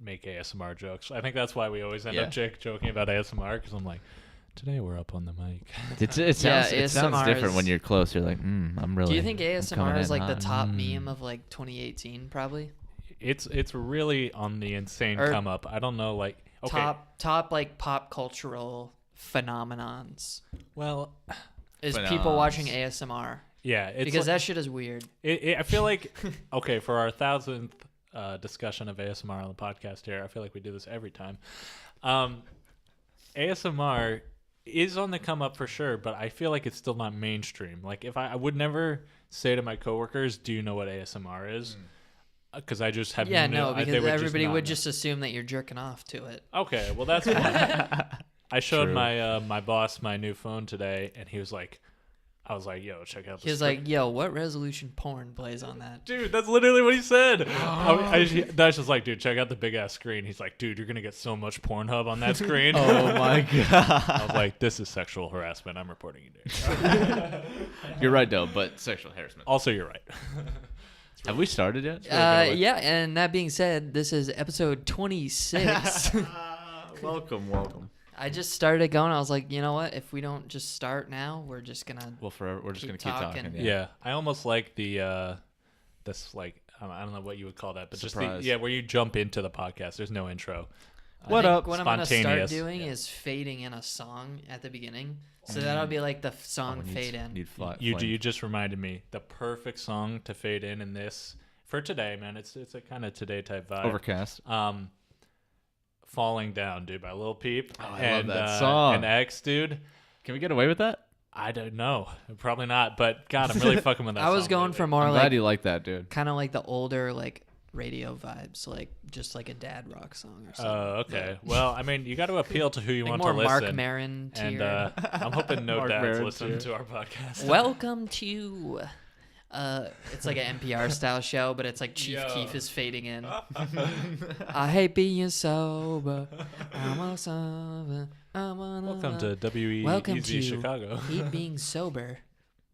make ASMR jokes. I think that's why we always end up joking about ASMR, because I'm like, today we're up on the mic. It sounds different when you're close. You're like, I'm really. Do you think ASMR is like the top meme of like 2018? Probably. It's really on the insane come up. I don't know, like top like pop cultural phenomenons. Well, is people watching ASMR? Yeah, it's because that shit is weird. I feel like okay, for our 1000th discussion of ASMR on the podcast here, I feel like we do this every time. ASMR is on the come up for sure, but I feel like it's still not mainstream. Like if I would never say to my coworkers, "Do you know what ASMR is?" Because I just have because everybody would just assume that you're jerking off to it. Okay, well that's fine. I showed my boss my new phone today, and he was like, I was like, yo, check out this. He was like, yo, what resolution porn plays on that? Dude, that's literally what he said. Dash was like, dude, check out the big ass screen. He's like, dude, you're going to get so much Pornhub on that screen. Oh my God. I was like, this is sexual harassment. I'm reporting you, dude. You're right, though, but sexual harassment. Also, you're right. Have we started yet? Yeah, and that being said, this is episode 26. Welcome. I just started going. I was like, you know what? If we don't just start now, we're just gonna. We're just gonna keep talking. Yeah, I almost like the this like I don't know what you would call that, but surprise. Just where you jump into the podcast. There's no intro. What up? What I'm gonna start doing is fading in a song at the beginning, so that'll be like the song fade in. You just reminded me the perfect song to fade in this for today, man. It's a kind of today type vibe. Overcast. Falling Down, dude, by Lil Peep. I love that song. And X, dude. Can we get away with that? I don't know. Probably not, but God, I'm really fucking with that I was song going lately. for more I'm like... glad you like that, dude. Kind of like the older, like, radio vibes, like just like a dad rock song or something. Oh, okay. Yeah. Well, I mean, you got to appeal to who you want to listen. More Mark Maron tier. And I'm hoping no dads listen to our podcast. Welcome to... it's like an NPR style show, but it's like Chief Keef is fading in. I hate being sober. I'm sober. Welcome to WEEZ Chicago. Hate being sober.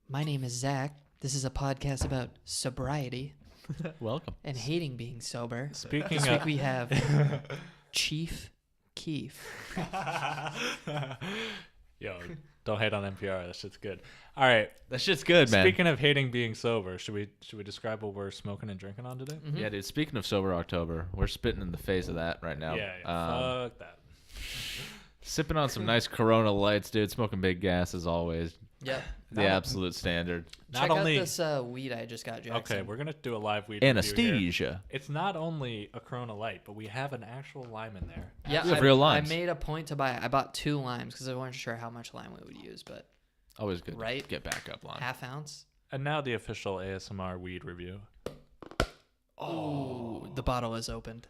My name is Zach. This is a podcast about sobriety. Welcome. And hating being sober. This week we have Chief Keef. Yo, don't hate on NPR. That shit's good. All right. That shit's good, man. Speaking of hating being sober, should we describe what we're smoking and drinking on today? Mm-hmm. Yeah, dude. Speaking of Sober October, we're spitting in the face of that right now. Yeah. Fuck that. Sipping on some nice Corona Lights, dude. Smoking big gas as always. Yep. The absolute standard. Check out this weed I just got, Jackson. Okay, we're going to do a live weed Anesthesia. It's not only a Corona Light, but we have an actual lime in there. Yeah, we have real limes. I made a point to buy it. I bought 2 limes because I wasn't sure how much lime we would use, but... Always good right? to get backup lime. Half ounce. And now the official ASMR weed review. Oh, the bottle is opened.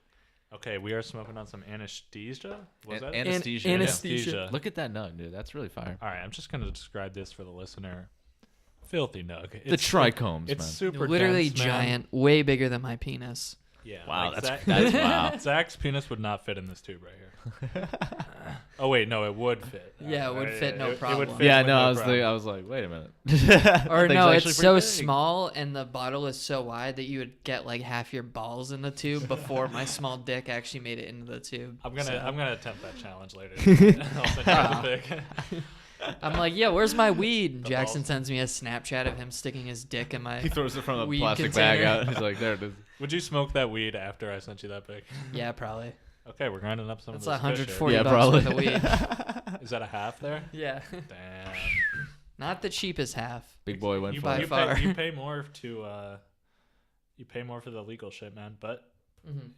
Okay, we are smoking on some anesthesia. Was that anesthesia? Anesthesia. Look at that nug, dude. That's really fire. All right, I'm just going to describe this for the listener. Filthy nug. The trichomes, it's man. super literally dense, giant, way bigger than my penis. Yeah. Wow, like that's wow. Zach's penis would not fit in this tube right here. Oh wait, no, it would fit. Yeah, it would fit, no problem. It would fit I was like, wait a minute. Or no, it's so small and the bottle is so wide that you would get like half your balls in the tube before my small dick actually made it into the tube. I'm gonna attempt that challenge later. I'll send you the pic. I'm like, yeah, where's my weed? And Jackson sends me a Snapchat of him sticking his dick in my He throws it from the plastic container. bag out. He's like, there it is. Would you smoke that weed after I sent you that pic? Yeah, probably. Okay, we're grinding up some That's of this. That's $140 worth of weed. Is that a half there? Yeah. Damn. Not the cheapest half. Big boy went for it. You pay more for the legal shit, man, but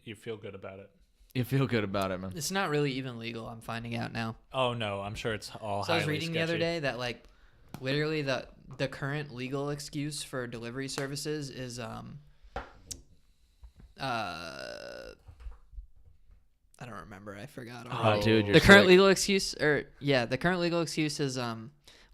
you feel good about it. You feel good about it, man. It's not really even legal, I'm finding out now. Oh, no, I'm sure it's all So I was reading sketchy. the other day that, like, literally the current legal excuse for delivery services is, I don't remember. I forgot. Dude, you're the current sick. legal excuse, the current legal excuse is,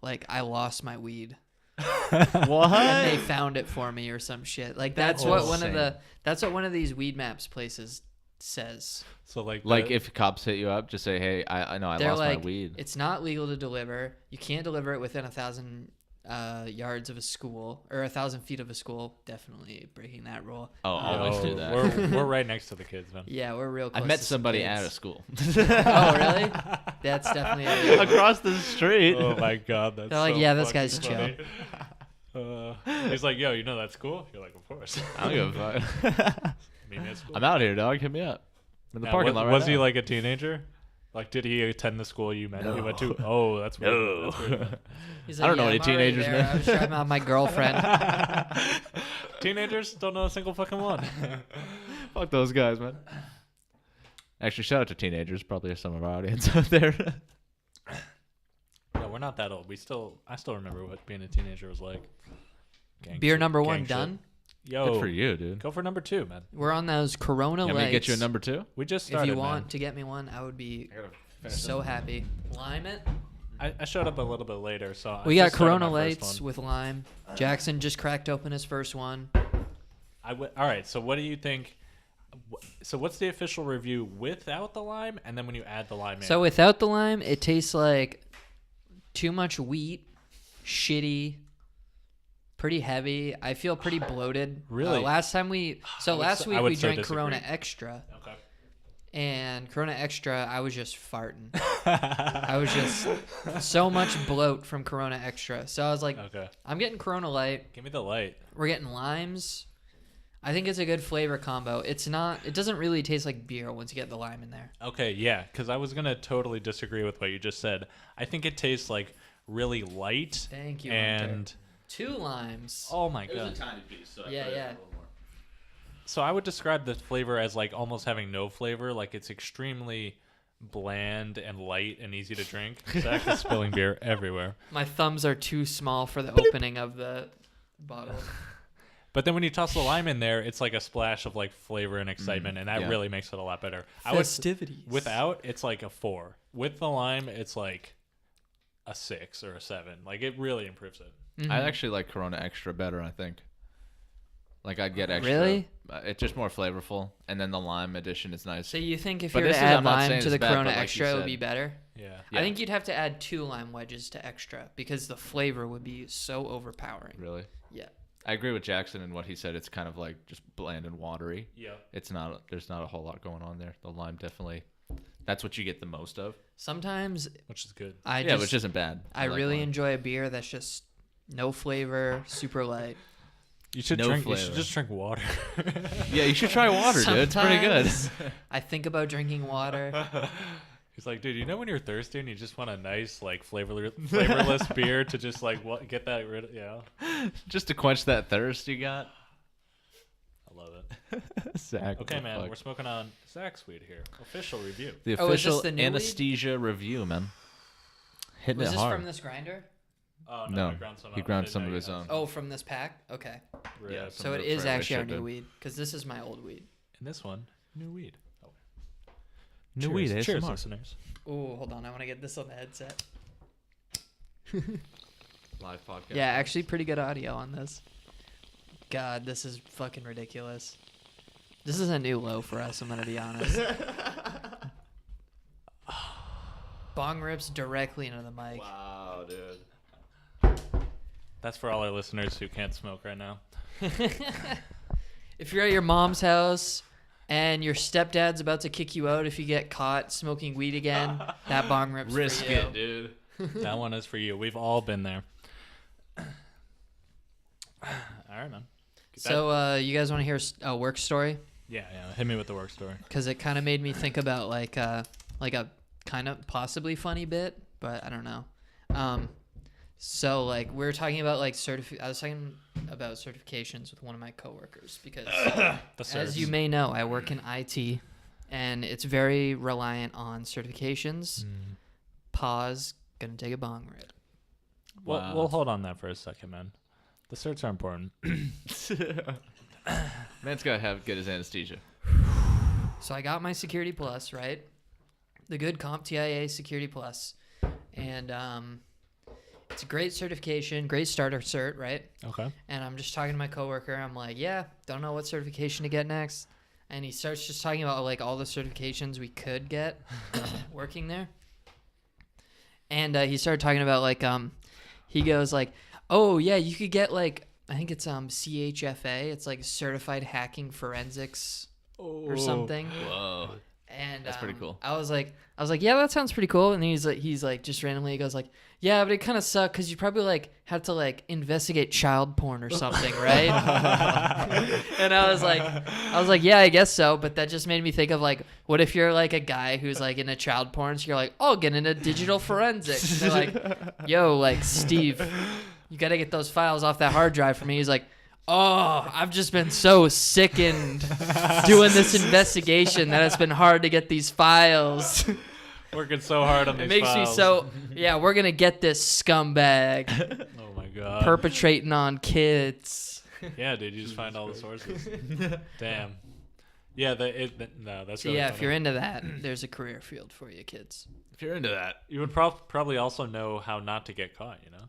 like, I lost my weed. What? And they found it for me or some shit. Like, that's what one of these weed maps places says. So like if cops hit you up, just say, hey, I know I lost my weed. It's not legal to deliver. You can't deliver it within 1,000 yards of a school or 1,000 feet of a school, definitely breaking that rule. Oh, always do that. We're right next to the kids, man. Yeah, we're real close. I met to somebody kids. at a school. Oh, really? That's definitely across the street. Oh my god, that's They're like, so yeah, this fucking guy's funny. He's like, yo, you know that school? You're like, of course. I don't give a fuck. Mean it's cool. I'm out here, dog. Hit me up. I'm in the Now, parking lot right was he now. like a teenager? Like, did he attend the school you met? He went to. Oh, that's weird. No. That's weird. He's I don't know any I'm already teenagers, there. man. I was driving out my girlfriend. Teenagers don't know a single fucking one. Fuck those guys, man. Actually, shout out to teenagers. Probably some of our audience out there. No, we're not that old. I still remember what being a teenager was like. Beer number gang one shit. done. Yo, Good for you, dude. go for number 2, man. We're on those Corona Can lights. we get you a number 2? We just If started, you want man. to get me one, I would be so happy. Lime it. I showed up a little bit later, so We I got just started Corona my first lights one. with lime. Jackson just cracked open his first one. All right, so what do you think? So what's the official review without the lime, and then when you add the lime in? So without the lime, it tastes like too much wheat, shitty, pretty heavy. I feel pretty bloated. Really? Last week I we would so drank disagree. Corona Extra, Okay. and Corona Extra, I was just farting. I was just so much bloat from Corona Extra. So I was like, Okay. I'm getting Corona Light. Give me the light. We're getting limes. I think it's a good flavor combo. It doesn't really taste like beer once you get the lime in there. Okay, yeah, because I was gonna totally disagree with what you just said. I think it tastes like really light. Thank you, And Hunter. 2 limes. oh my god. tiny piece, so Yeah, put it yeah. a little more. So I would describe the flavor as like almost having no flavor. Like it's extremely bland and light and easy to drink. Zach is spilling beer everywhere. My thumbs are too small for the opening of the bottle. But then when you toss the lime in there, it's like a splash of like flavor and excitement, and that yeah. really makes it a lot better. Festivities. Without, it's like a 4. With the lime, it's like a 6 or a 7. Like it really improves it. Mhm. I actually like Corona Extra better, I think. Like I'd get extra. Really? It's just more flavorful, and then the lime addition is nice. So you think if But you were this to is- add I'm not lime saying to it's the bad, Corona but like you Extra, it would said- be better? Yeah. Yeah. I think you'd have to add 2 lime wedges to Extra because the flavor would be so overpowering. Really? Yeah. I agree with Jackson and what he said. It's kind of like just bland and watery. Yeah. It's not. There's not a whole lot going on there. The lime definitely. That's what you get the most of. Sometimes Which is good. Which isn't bad. I like really lime. enjoy a beer that's just no flavor, super light. You should No drink. You flavor. should just drink water. Yeah, you should try water, dude. It's pretty good. Sometimes I think about drinking water. He's like, dude, you know when you're thirsty and you just want a nice like flavorless beer to just like get that rid of, Just to quench that thirst you got. I love it. Zach, Okay, what the man, fuck? we're smoking on Zach's weed here. Official review. The Oh, is this official the new weed? anesthesia review, man. Hitting Was it this hard. from this grinder? Oh No, I ground some he up. ground I didn't some know of you his had own. some. Oh, from this pack? Okay. Yeah. Yeah, So it Some is for actually our shipping. new weed because this is my old weed. And this one, new weed. Oh. New Cheers. weed, Cheers, ASMR. listeners. Oh, hold on. I want to get this on the headset. Live podcast. Yeah, actually pretty good audio on this. God, this is fucking ridiculous. This is a new low for us, I'm going to be honest. Bong rips directly into the mic. Wow, dude. That's for all our listeners who can't smoke right now. If you're at your mom's house and your stepdad's about to kick you out if you get caught smoking weed again, that bong rips Risk for you. it, dude. That one is for you. We've all been there. All right, man. So, you guys want to hear a work story? Yeah. Hit me with the work story. Because it kind of made me think about like a kind of possibly funny bit, but I don't know. So like we were talking about like I was talking about certifications with one of my coworkers because as you may know, I work in IT and it's very reliant on certifications. Pause. Gonna take a bong rip. Well, we'll hold on that for a second, man. The certs are important. Man's gotta get his anesthesia. So I got my Security Plus, right? The good CompTIA Security Plus, and it's a great certification, great starter cert, right? Okay. And I'm just talking to my coworker. I'm like, yeah, don't know what certification to get next. And he starts just talking about like all the certifications we could get working there. And he started talking about like, he goes like, Oh yeah, you could get like I think it's CHFA. It's like Certified Hacking Forensics or something. Whoa. And That's pretty cool. I was like, yeah, that sounds pretty cool. And he's like, just randomly, he goes like, yeah, but it kind of sucked because you probably like had to like investigate child porn or something, right? And I was like, yeah, I guess so. But that just made me think of like, what if you're like a guy who's like into child porn? So you're like, oh, get into digital forensics. And they're like, yo, like Steve, you got to get those files off that hard drive for me. He's like, oh, I've just been so sickened doing this investigation that it's been hard to get these files. Working so hard on these It makes files. me so, yeah, we're going to get this scumbag Oh my god. perpetrating on kids. Yeah, dude, you just find all the sources. Damn. Yeah, no, that's So really yeah, funny. if you're into that, there's a career field for you kids. If you're into that. You would probably also know how not to get caught, you know?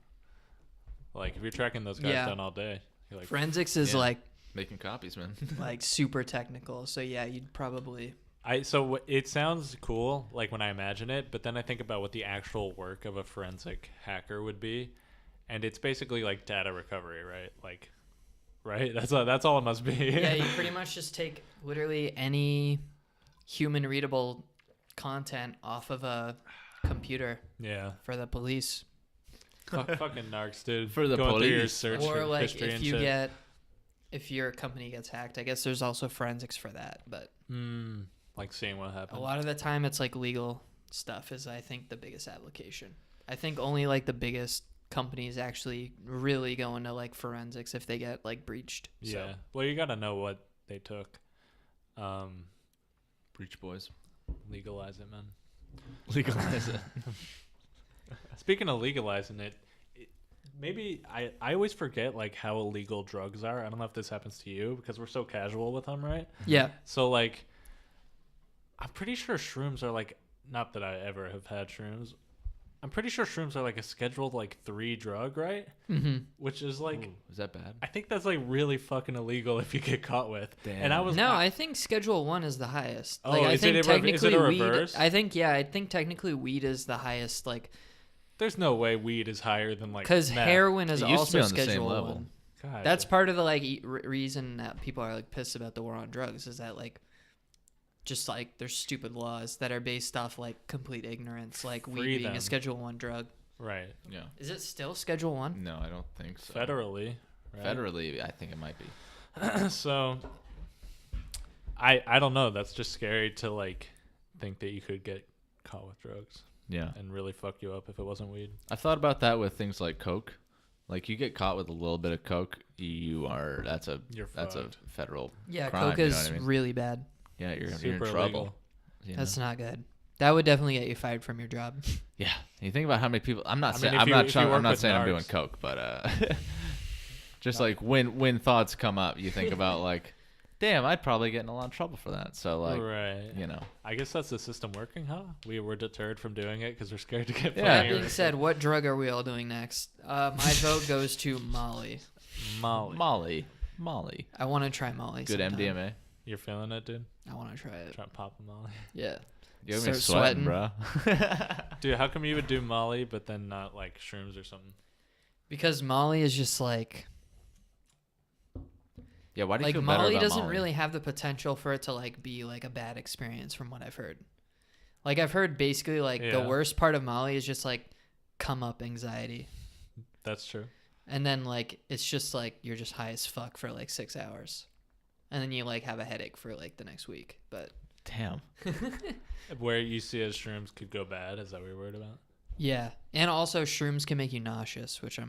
Like, if you're tracking those guys Yeah. down all day, you're like, Forensics is Yeah. like Making copies, man. super technical. So yeah, you'd probably it sounds cool, like when I imagine it, but then I think about what the actual work of a forensic hacker would be, and it's basically like data recovery, right? Like, right? That's all it must be. yeah, you pretty much just take literally any human readable content off of a computer Yeah. for the police. Fucking narcs, dude. For the Going through your police. search Or like history if and you shit. if your company gets hacked, I guess there's also forensics for that. But Like seeing what happened. a lot of the time it's like legal stuff is I think the biggest application. I think only like the biggest companies actually really go into like forensics if they get like breached. Yeah. So, Well, you got to know what they took. Breach boys. Legalize it, man. Legalize it. Speaking of legalizing it, maybe I always forget like how illegal drugs are. I don't know if this happens to you because we're so casual with them, right? yeah. So like, I'm pretty sure shrooms are like, not that I ever have had shrooms. I'm pretty sure shrooms are like a scheduled like 3 drug, right? Mm-hmm. Which is like, Ooh, is that bad? I think that's like really fucking illegal if you get caught with. Damn. And I was No, I think Schedule 1 is the highest. Oh, Like, I is think it technically a weed. reverse? I think technically weed is the highest. Like, there's no way weed is higher than like because meth. heroin is It used to be also on the same Schedule level. 1. God, That's part of the like reason that people are like pissed about the war on drugs is that like just like there's stupid laws that are based off like complete ignorance, like Free weed being them. a Schedule 1 drug. right. Yeah. Is it still Schedule 1? No, I don't think so. Federally. Right? Federally, I think it might be. So I don't know. That's just scary to like think that you could get caught with drugs Yeah. and really fuck you up if it wasn't weed. I thought about that with things like Coke. Like you get caught with a little bit of Coke, that's a You're that's a fucked. federal Yeah, crime, Coke you know is what I mean? really bad. Yeah, you're in Super trouble. illegal. You know? That's not good. That would definitely get you fired from your job. Yeah. You think about how many people I'm not I saying mean, if I'm you- not if trying, you I'm work not with saying I'm doing narcs. Coke, but just like when thoughts come up, you think about like, damn, I'd probably get in a lot of trouble for that. So like, right. you know. I guess that's the system working, huh? We were deterred from doing it because we're scared to get Yeah. That fired. being said, what drug are we all doing next? My vote goes to Molly. Molly. Molly. I want to try Molly. Good sometime. MDMA. You're feeling it, dude? I want to try it. Try to pop a Molly. Yeah. You have me Start sweating, sweating. bro. Dude, how come you would do Molly but then not like shrooms or something? Because Molly is just like Yeah, why do you like feel better Molly about doesn't Molly? really have the potential for it to like be like a bad experience from what I've heard. Like I've heard basically like the Yeah. worst part of Molly is just like come up anxiety. That's true. And then like it's just like you're just high as fuck for like 6 hours. And then you like have a headache for like the next week. But Damn. Where you see as shrooms could go bad, is that what you're worried about? yeah. And also shrooms can make you nauseous, which Oh,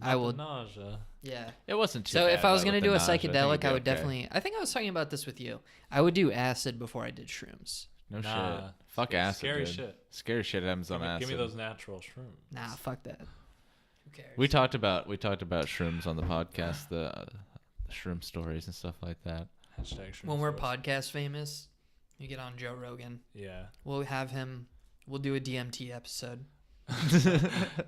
I not the will- nausea. yeah. It wasn't too So bad, if I was though, going to with do the a nausea. think psychedelic, it'd be I would okay. definitely I think I was talking about this with you. I would do acid before I did shrooms. No Nah. shit. Fuck acid. Scary dude. shit. Scary shit happens on acid. Give me those natural shrooms. Nah, fuck that. Who cares? We talked about shrooms on the podcast, the shroom stories and stuff like that. Hashtag shrooms. When we're stories. podcast famous, you get on Joe Rogan. Yeah. We'll have him. We'll do a DMT episode.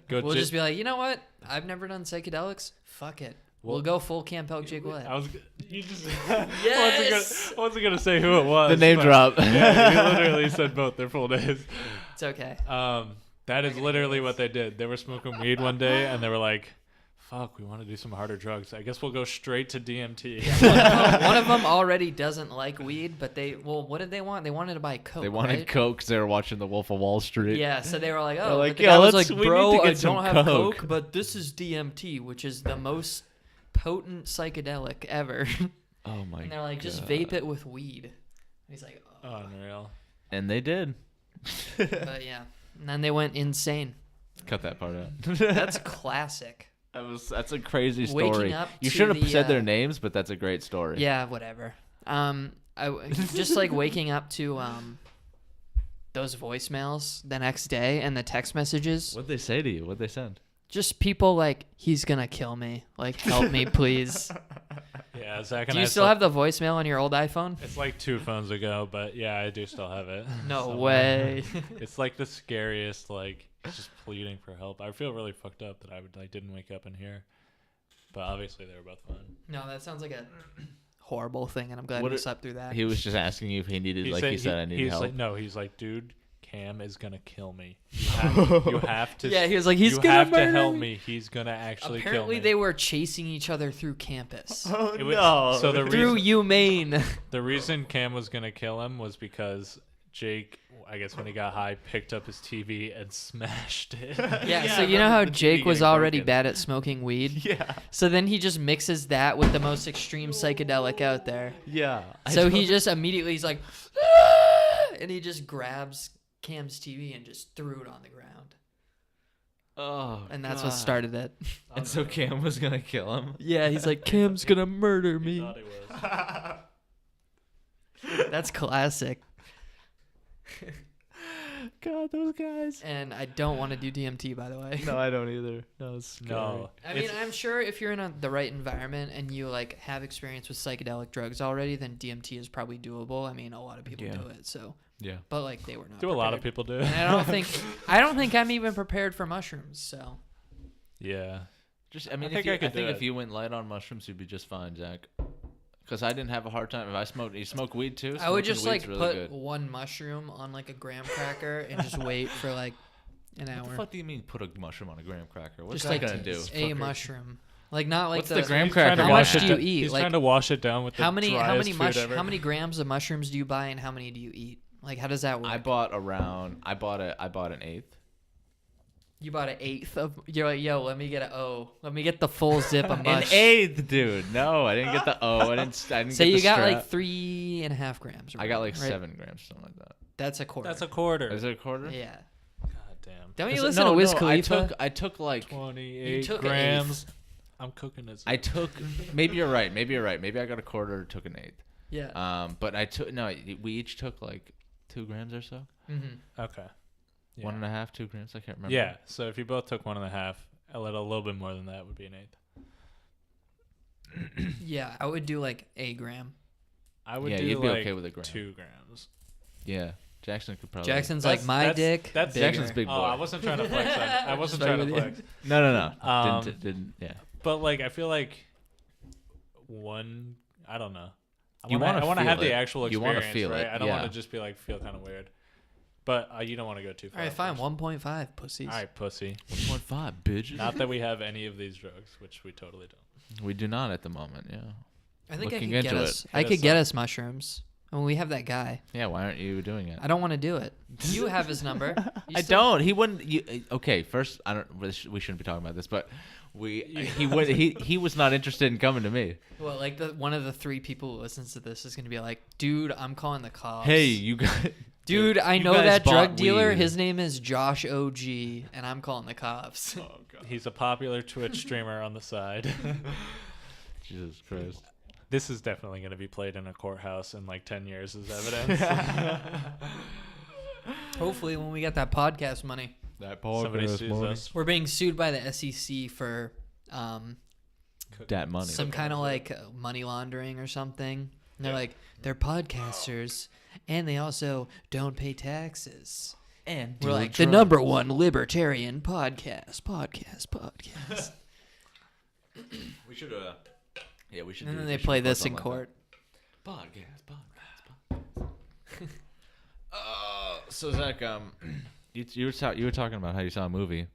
Go We'll just be like, you know what? I've never done psychedelics. Fuck it. We'll go full Camp Elk Jig Way. I was. You just. Yes! I wasn't gonna say who it was. The name but- drop. Yeah, you literally said both their full names. It's okay. That is literally what they did. They were smoking weed one day and they were like, fuck, we want to do some harder drugs. I guess we'll go straight to DMT. One of them already doesn't like weed, but what did they want? They wanted to buy coke. They wanted right? coke because they were watching The Wolf of Wall Street. Yeah, so they were like, They're oh, like, but the "Yo, guy was let's- like, we need bro, to get I some don't have coke." coke, but this is DMT, which is the most potent psychedelic ever. Oh my! And they're like, just God. vape it with weed. And he's like, oh. Unreal. And they did. But yeah, and then they went insane. Cut that part out. That's classic. That's a crazy story. Waking up You to should have the, said their names, but that's a great story. Yeah, whatever. Just like waking up to those voicemails the next day and the text messages. What'd they say to you? What'd they send? Just people like, he's gonna kill me. Like, help me, please. Yeah, Zach and Do I you still have the voicemail on your old iPhone? It's like 2 phones ago, but yeah, I do still have it. No somewhere. way. It's like the scariest, like just pleading for help. I feel really fucked up that I didn't wake up in here, but obviously they were both fun. No, that sounds like a horrible thing, and I'm glad What we it- slept through that. He was just asking you if he needed, he said, I need he's help. like, no, he's like, dude, Cam is gonna kill me. You have to. Yeah, he was like, he's you gonna have to murder help me. me. He's gonna actually Apparently, kill me. they were chasing each other through campus. Oh It was- so the Through UMaine. The reason Cam was gonna kill him was because Jake, I guess when he got high, picked up his TV and smashed it. Yeah, so you know how the Jake TV was getting already broken. bad at smoking weed? Yeah. So then he just mixes that with the most extreme psychedelic out there. Yeah. So he just immediately, he's like, "Ah!" and he just grabs Cam's TV and just threw it on the ground. Oh. And that's what God. started it. And so Cam was gonna kill him. Yeah, he's like, Cam's gonna murder He me. thought he was. That's classic. God, those guys. And I don't want to do DMT, by the way. No, I don't either. No, it's No. I mean, It's- I'm sure if you're in the right environment and you like have experience with psychedelic drugs already, then DMT is probably doable. I mean, a lot of people Yeah. do it, so. Yeah. But like they were not. do a lot of prepared. people do. And I don't think I'm even prepared for mushrooms. So Yeah. Just, I mean, think if you, I could think do if it. you went light on mushrooms, you'd be just fine, Zach. Because I didn't have a hard time. If I smoked, you smoke weed too? I would Smoking just weed's like really put good. one mushroom on like a graham cracker and just wait for like an What the hour. fuck do you mean put a mushroom on a graham cracker? What's Just that like gonna do? a mushroom, like not like What's the graham He's trying cracker? to How wash much it do you down- eat? He's Like, trying to wash it down with the how many driest food ever. how many grams of mushrooms do you buy and how many do you eat? Like how does that work? I bought an eighth. You bought an eighth of. You're like, yo, let me get let me get the full zip of An mush. eighth, dude. No, I didn't get the O. I didn't So get you the got strap. like 3.5 grams. or I got like whatever, right? 7 grams, something like that. That's a quarter. That's a quarter. Is it a quarter? Yeah. God damn. Don't you Is it- listen no, to Wiz no, Khalifa? I took like 28 took an grams. I'm cooking this. I took. Maybe you're right. Maybe I got a quarter, took an eighth. Yeah. But I took we each took like 2 grams or so. Mm-hmm. Okay. Yeah. 1.5, 2 grams. I can't remember. Yeah. So if you both took 1.5, a little bit more than that would be an eighth. Yeah, I would do like a gram. I would Yeah, do you'd be like okay with a gram. 2 grams. Yeah. Jackson could probably. Jackson's like my dick. That's bigger. Jackson's big boy. Oh, I wasn't trying to flex. I wasn't Just trying to fucking with flex. No. Um, Didn't. Yeah. But like, I feel like one. I don't know. You I wanna want to feel have the it. actual You experience, wanna feel right? it, I don't want yeah. to just be like feel kind of weird. But you don't want to go too far. All right, fine. first. 1.5 pussies. All right, pussy. 1.5, bitches. Not that we have any of these drugs, which we totally don't. We do not at the moment. Yeah. I think Looking I could get into us. it. I Hit could us get up. us mushrooms. I mean, we have that guy. Yeah. Why aren't you doing it? I don't want to do it. You have his number. You I still- don't. He wouldn't. Okay. First, I don't. We shouldn't be talking about this, but he would. He was not interested in coming to me. Well, like one of the 3 people who listens to this is gonna be like, dude, I'm calling the cops. Hey, you got. Dude, I you know guys that drug bought dealer. weed. His name is Josh OG, and I'm calling the cops. Oh god. He's a popular Twitch streamer on the side. Jesus Christ. This is definitely going to be played in a courthouse in like 10 years as evidence. Hopefully, when we get that podcast money, That Somebody sues us. we're being sued by the SEC for That money. some kind of like money laundering or something. And they're like, they're podcasters, and they also don't pay taxes. And We're like the number 1 libertarian podcast. We should. Yeah, we should. And do- then we they should play record this in something court. like that. Podcast. So Zach, you were talking about how you saw a movie.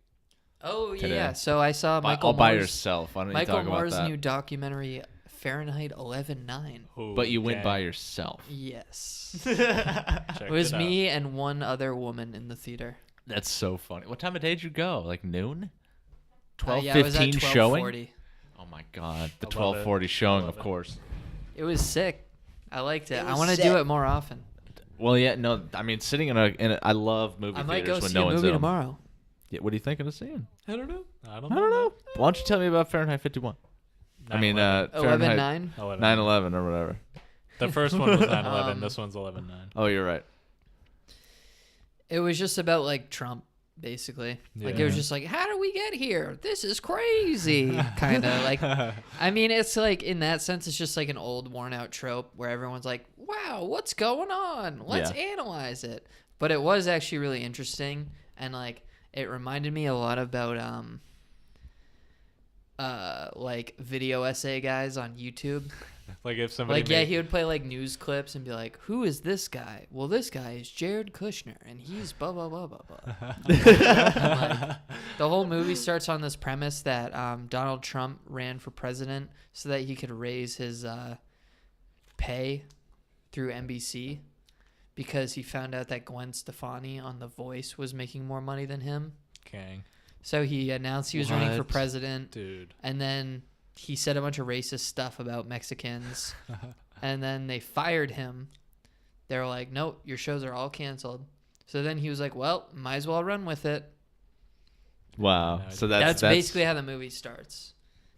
Oh today. yeah. So I saw Michael all by Moore's, yourself. Why don't you Michael talk about Moore's that? new documentary, Fahrenheit 11/9. Ooh, But you went dang. by yourself. Yes. Checked It was out. me and one other woman in the theater. That's so funny. What time of day did you go? Like noon? Yeah, it was at 12:15 showing? 12:40. Oh my god, the I love it. 12:40 showing, love of it. course. It was sick. I liked it. It I was want to sick. do it more often. Well, yeah, no, I mean sitting in a I love movie I might go theaters when see no a one's movie in 'em. tomorrow. Yeah, what are you thinking of seeing? I don't know. I don't I don't know. man. Why don't you tell me about Fahrenheit 51? I mean, 9/11. Fahrenheit 11/9. 11. 9/11 or whatever. The first one was 9/11. Um, This one's 11/9. Oh, you're right. It was just about like Trump, basically. Like it was Yeah. just like, how do we get here? This is crazy, kind of like. I mean, it's like in that sense, it's just like an old, worn-out trope where everyone's like, "Wow, what's going on? Let's Yeah. analyze it." But it was actually really interesting, and like it reminded me a lot about like video essay guys on YouTube. Like if somebody Like, yeah, made- he would play like news clips and be like, "Who is this guy? Well, this guy is Jared Kushner, and he's blah blah blah blah blah." And, like, the whole movie starts on this premise that Donald Trump ran for president so that he could raise his pay through NBC because he found out that Gwen Stefani on The Voice was making more money than him. Gang. So he announced he was running for What? president, Dude. and then he said a bunch of racist stuff about Mexicans, and then they fired him. They were like, "Nope, your shows are all canceled." So then he was like, "Well, might as well run with it." Wow. No, So That's basically how the movie starts.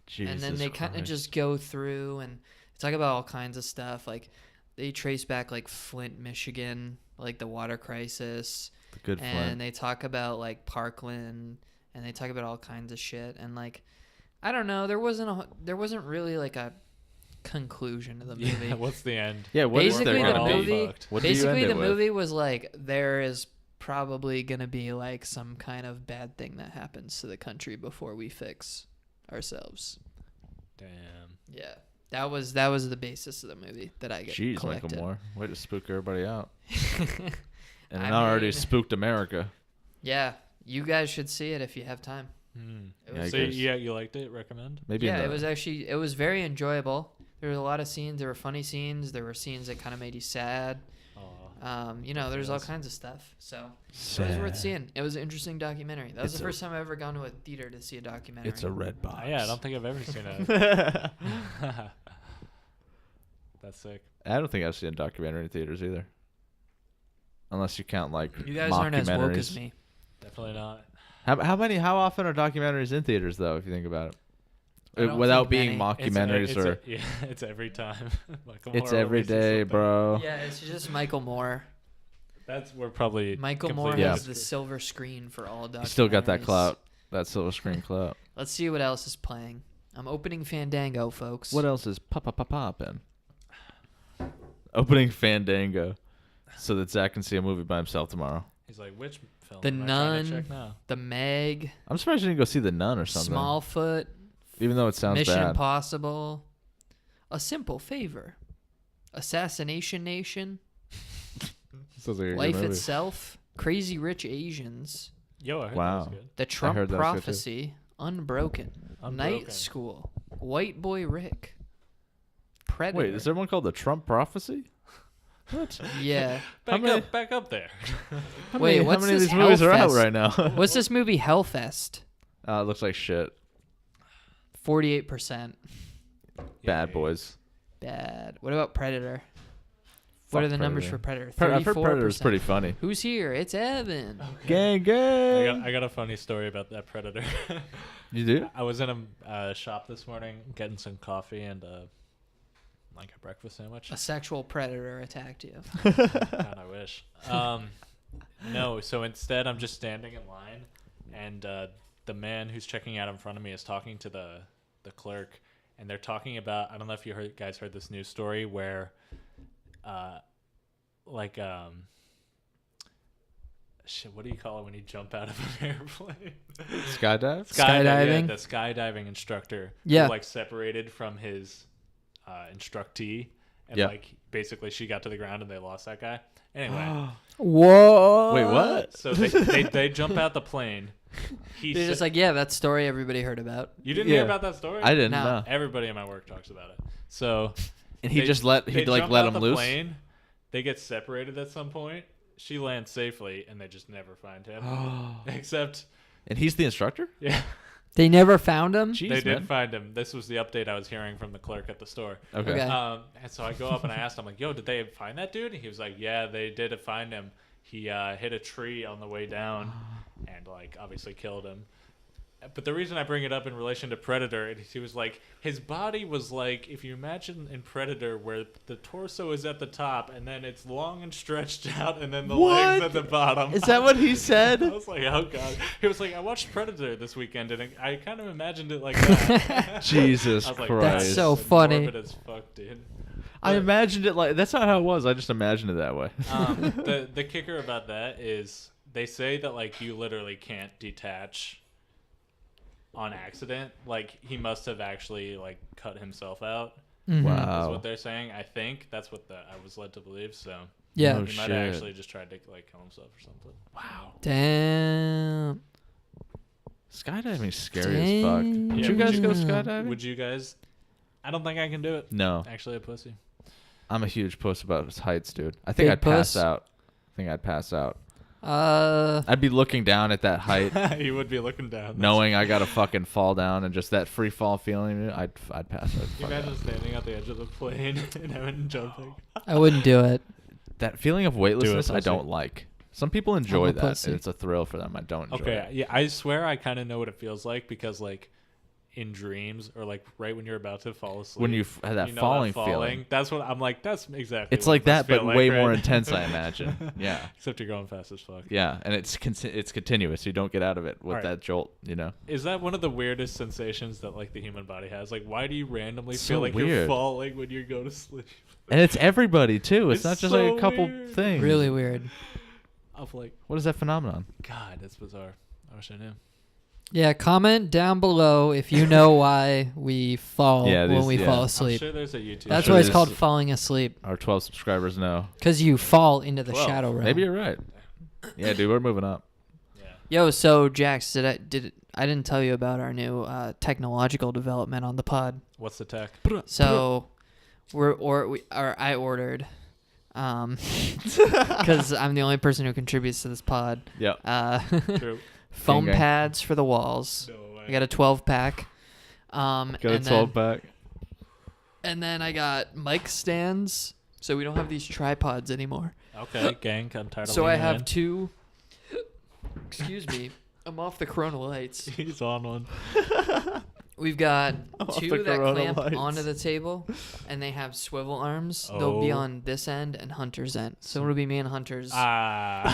Jesus And then they kind of Christ. just go through and talk about all kinds of stuff. Like they trace back like Flint, Michigan, like the water crisis, the good and Flint. they talk about like Parkland, and they talk about all kinds of shit. And like, I don't know, there wasn't really like a conclusion to the movie. Yeah, what's the end? Yeah, what is Basically, there the gonna be? movie. Fucked. What do you Basically, end the it with? movie was like there is probably gonna be like some kind of bad thing that happens to the country before we fix ourselves. Damn. Yeah, that was the basis of the movie that I get Jeez, collected. Michael Moore. Way to spook everybody out. And I it already mean- spooked America. Yeah, you guys should see it if you have time. It Yeah, was, So guess. you liked it? Recommend? Maybe yeah, in the, it was very enjoyable. There were a lot of scenes. There were funny scenes. There were scenes that kind of made you sad. Oh, There's all Yes. kinds of stuff. So it was worth seeing. It was an interesting documentary. That was It's the a- first time I've ever gone to a theater to see a documentary. It's a red box. yeah, I don't think I've ever seen it. That's sick. I don't think I've seen a documentary in theaters either. Unless you count like You guys aren't as woke as mockumentaries. me. Definitely not. How often are documentaries in theaters though, if you think about I it? don't Without think being many. mockumentaries or yeah, it's every time. Michael it's Moore every releases day, something. bro. Yeah, it's just Michael Moore. That's we're probably Michael Moore completely has Yeah. the silver screen for all documentaries. You still got that clout. That silver screen clout. Let's see what else is playing. I'm opening Fandango, folks. What else is poppin'? Opening Fandango, so that Zach can see a movie by himself tomorrow. He's like, which film? The am I trying to Nun. check now? The Meg, I'm surprised you didn't go see The Nun or something. Smallfoot, Even though it sounds Mission bad. Impossible, A Simple Favor, Assassination Nation, Sounds like a good Life movie. Itself, Crazy Rich Asians, Yo, I heard Wow. that was good. The Trump heard that was good, too. Prophecy, Unbroken, Unbroken. Night School, White Boy Rick, Predator. Wait, is there one called The Trump Prophecy? What? Yeah. Back up there. Wait, how what's many of this these movies are out Hellfest? right now? What's this movie Hellfest? It looks like shit. 48% Bad Yay. boys. bad. What about Predator? What are the numbers for Predator? I've heard 34%. Predator's pretty funny. Who's here? It's Evan. Gang, gang. I got a funny story about that Predator. You do? I was in a shop this morning getting some coffee and like a breakfast sandwich. A sexual predator attacked you. God, I wish. No, so instead I'm just standing in line, and the man who's checking out in front of me is talking to the clerk, and they're talking about, I don't know if you guys heard this news story where, shit, what do you call it when you jump out of an airplane? Skydive? Skydiving? Yeah, the skydiving instructor. Yeah. Who, like, separated from his instructee, and Yeah. like basically she got to the ground and they lost that guy. Anyway, Whoa. Wait, what? so they jump out the plane. They're just like, yeah, that story everybody heard about. you didn't hear Yeah. about that story? I didn't No. know. Everybody in my work talks about it. So And he they- just let they he like jump let out him the loose. Plane, they get separated at some point. She lands safely, and they just never find him. Except, And he's the instructor? yeah, They never found him? Jeez, they man. did find him. This was the update I was hearing from the clerk at the store. Okay. Okay. And so I go up and I asked him, like, yo, did they find that dude? And he was like, yeah, they did find him. He hit a tree on the way down and, like, obviously killed him. But the reason I bring it up in relation to Predator is he was like, his body was like, if you imagine in Predator where the torso is at the top and then it's long and stretched out and then the legs What? at the bottom. Is that what he said? I was like, oh, God. He was like, I watched Predator this weekend and I kind of imagined it like that. Jesus I was like, Christ. That's so funny. Morbid as fuck, dude. I But, imagined it like that's not how it was. I just imagined it that way. the kicker about that is they say that like you literally can't detach on accident. Like he must have actually like cut himself out. Mhm. Is Wow. what they're saying. I think that's what I was led to believe. So Yeah. Oh, he might shit. have actually just tried to like kill himself or something. Wow. Damn. Skydiving's scary as fuck. Damn. Did Yeah, you guys would go you- skydiving? Would you guys? I don't think I can do it. No. Actually, a pussy. I'm a huge puss about heights, dude. I think Big I'd pass puss? out. I think I'd pass out. Uh, I'd be looking down at that height, You would be looking down. That's- knowing I gotta fucking fall down, and just that free fall feeling. I'd pass out. Can you Fuck imagine out. standing at the edge of the plane and having jumping? I wouldn't do it. That feeling of weightlessness, I pussy. don't like. Some people enjoy a that. pussy. And it's a thrill for them. I don't enjoy Okay, it. yeah, I swear I kind of know what it feels like because like in dreams or like right when you're about to fall asleep, When you have that you know falling feeling. that's what I'm like. That's exactly. It's what like it that, must but feel like, way right? more intense, I imagine. Yeah. Except you're going fast as fuck. Yeah, and it's continuous. You don't get out of it with Alright. that jolt, you know. Is that one of the weirdest sensations that like the human body has? Like, why do you randomly It's feel so like you're weird. falling when you go to sleep? And it's everybody too. It's It's not just so like a couple weird. things. Really weird. I'm like, What is that phenomenon? God, that's bizarre. I wish I knew. Yeah, comment down below if you know why we fall Yeah, when these- we yeah. fall I'm asleep. sure there's a YouTube. That's sure why it's there's- called falling asleep. Our 12 subscribers know. Because you fall into the 12. shadow realm. Maybe you're right. Yeah, dude, we're moving up. Yeah. Yo, so Jax, I didn't tell you about our new technological development on the pod. What's the tech? So I ordered because I'm the only person who contributes to this pod. Yep. True. Foam Gang gang. pads for the walls. No way. I got a 12 pack. Got a and 12 pack. And then I got mic stands, so we don't have these tripods anymore. Okay, gang. Untitled. So I Lean have In. two. Excuse me. I'm off the Corona lights. He's on one. We've got Off two the that Corona clamp lights. onto the table, and they have swivel arms. They'll be Oh. on this end and Hunter's end. So it'll be me and Hunter's. Ah.